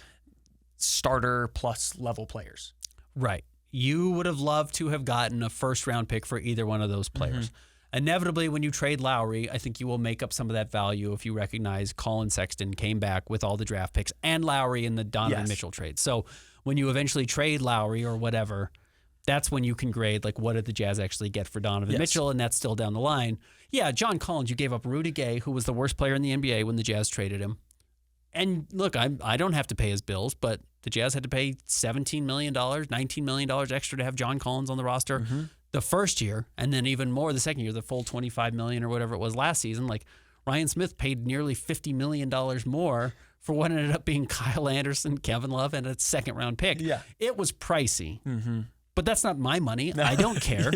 S2: starter plus level players.
S1: Right. You would have loved to have gotten a first-round pick for either one of those players. Mm-hmm. Inevitably, when you trade Lowry, I think you will make up some of that value if you recognize Colin Sexton came back with all the draft picks and Lowry in the Donovan Mitchell trade. So when you eventually trade Lowry or whatever, that's when you can grade, like, what did the Jazz actually get for Donovan Mitchell, and that's still down the line. Yeah, John Collins, you gave up Rudy Gay, who was the worst player in the NBA when the Jazz traded him. And look, I don't have to pay his bills, but the Jazz had to pay $17 million, $19 million extra to have John Collins on the roster the first year, and then even more the second year, the full $25 million or whatever it was last season. Like, Ryan Smith paid nearly $50 million more for what ended up being Kyle Anderson, Kevin Love, and a second-round pick. Yeah. It was pricey, but that's not my money. I don't care.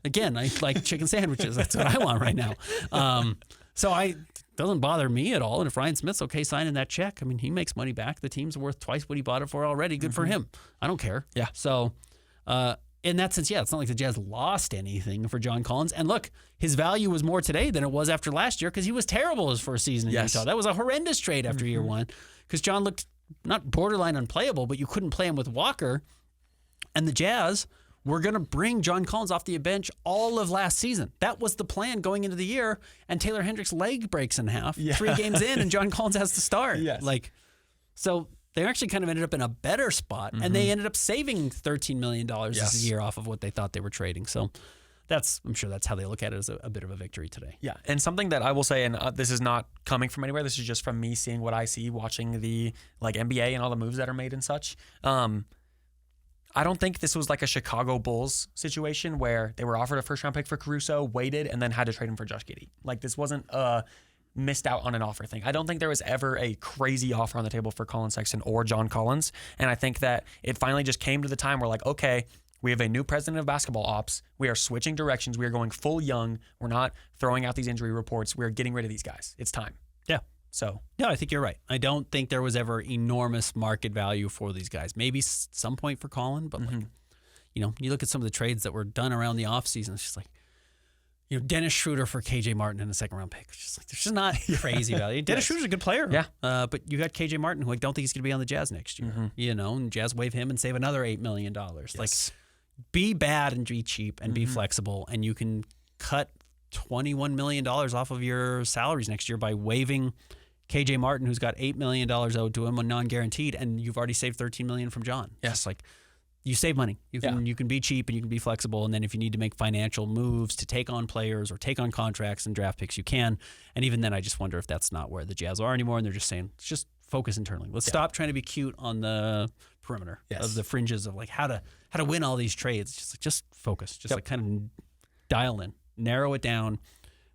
S1: Again, I like chicken sandwiches. That's what I want right now. So it doesn't bother me at all. And if Ryan Smith's okay signing that check, I mean, he makes money back. The team's worth twice what he bought it for already. Good for him. I don't care.
S2: Yeah.
S1: So in that sense, it's not like the Jazz lost anything for John Collins. And look, his value was more today than it was after last year because he was terrible his first season in Utah. That was a horrendous trade after year one because John looked not borderline unplayable, but you couldn't play him with Walker. And the Jazz were going to bring John Collins off the bench all of last season. That was the plan going into the year. And Taylor Hendricks' leg breaks in half 3 games in, and John Collins has to start. So they actually kind of ended up in a better spot, and they ended up saving $13 million this year off of what they thought they were trading. So I'm sure that's how they look at it as a bit of a victory today.
S2: Yeah, and something that I will say, and this is not coming from anywhere, this is just from me seeing what I see, watching the NBA and all the moves that are made and such. I don't think this was like a Chicago Bulls situation where they were offered a first-round pick for Caruso, waited, and then had to trade him for Josh Giddey. Like, this wasn't missed out on an offer thing. I don't think there was ever a crazy offer on the table for Colin Sexton or John Collins. And I think that it finally just came to the time where okay, we have a new president of basketball ops. We are switching directions. We are going full young. We're not throwing out these injury reports. We're getting rid of these guys. It's time.
S1: Yeah.
S2: So.
S1: Yeah, I think you're right. I don't think there was ever enormous market value for these guys. Maybe some point for Colin, but you look at some of the trades that were done around the offseason, it's just like, Dennis Schroeder for KJ Martin in a second-round pick. It's just like, there's just not crazy value. Dennis Schroeder's a good player.
S2: Yeah.
S1: But you got KJ Martin, who I don't think he's going to be on the Jazz next year. And Jazz waive him and save another $8 million.
S2: Yes.
S1: Like, be bad and be cheap and be flexible, and you can cut $21 million off of your salaries next year by waiving KJ Martin, who's got $8 million owed to him on non-guaranteed, and you've already saved $13 million from John.
S2: Yes.
S1: Like, you save money. You can be cheap and you can be flexible. And then if you need to make financial moves to take on players or take on contracts and draft picks, you can. And even then, I just wonder if that's not where the Jazz are anymore. And they're just saying, let's just focus internally. Let's stop trying to be cute on the perimeter of the fringes of how to win all these trades. Just focus. Just kind of dial in, narrow it down,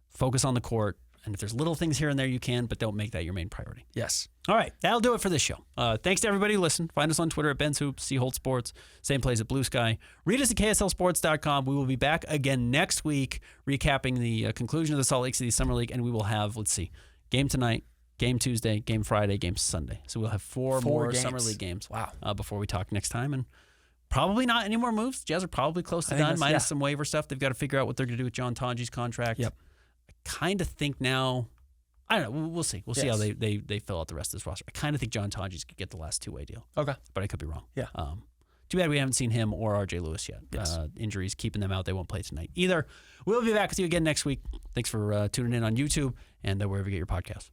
S1: focus on the court. And if there's little things here and there, you can, but don't make that your main priority.
S2: Yes.
S1: All right, that'll do it for this show. Thanks to everybody who listened. Find us on Twitter at Ben's Hoops, see Holt Sports, same place at Blue Sky. Read us at KSLSports.com. We will be back again next week, recapping the conclusion of the Salt Lake City Summer League, and we will have, game tonight, game Tuesday, game Friday, game Sunday. So we'll have four more
S2: games.
S1: Summer League games.
S2: Wow.
S1: Before we talk next time, and probably not any more moves. Jazz are probably close to done, minus some waiver stuff. They've got to figure out what they're going to do with John Tonji's contract.
S2: Yep.
S1: I kind of think now. I don't know. We'll see. We'll see how they fill out the rest of this roster. I kind of think John Tonji's could get the last two-way deal. Okay. But I could be wrong.
S2: Yeah.
S1: Too bad we haven't seen him or RJ Lewis yet. Yes. Injuries keeping them out. They won't play tonight either. We'll be back with you again next week. Thanks for tuning in on YouTube and wherever you get your podcasts.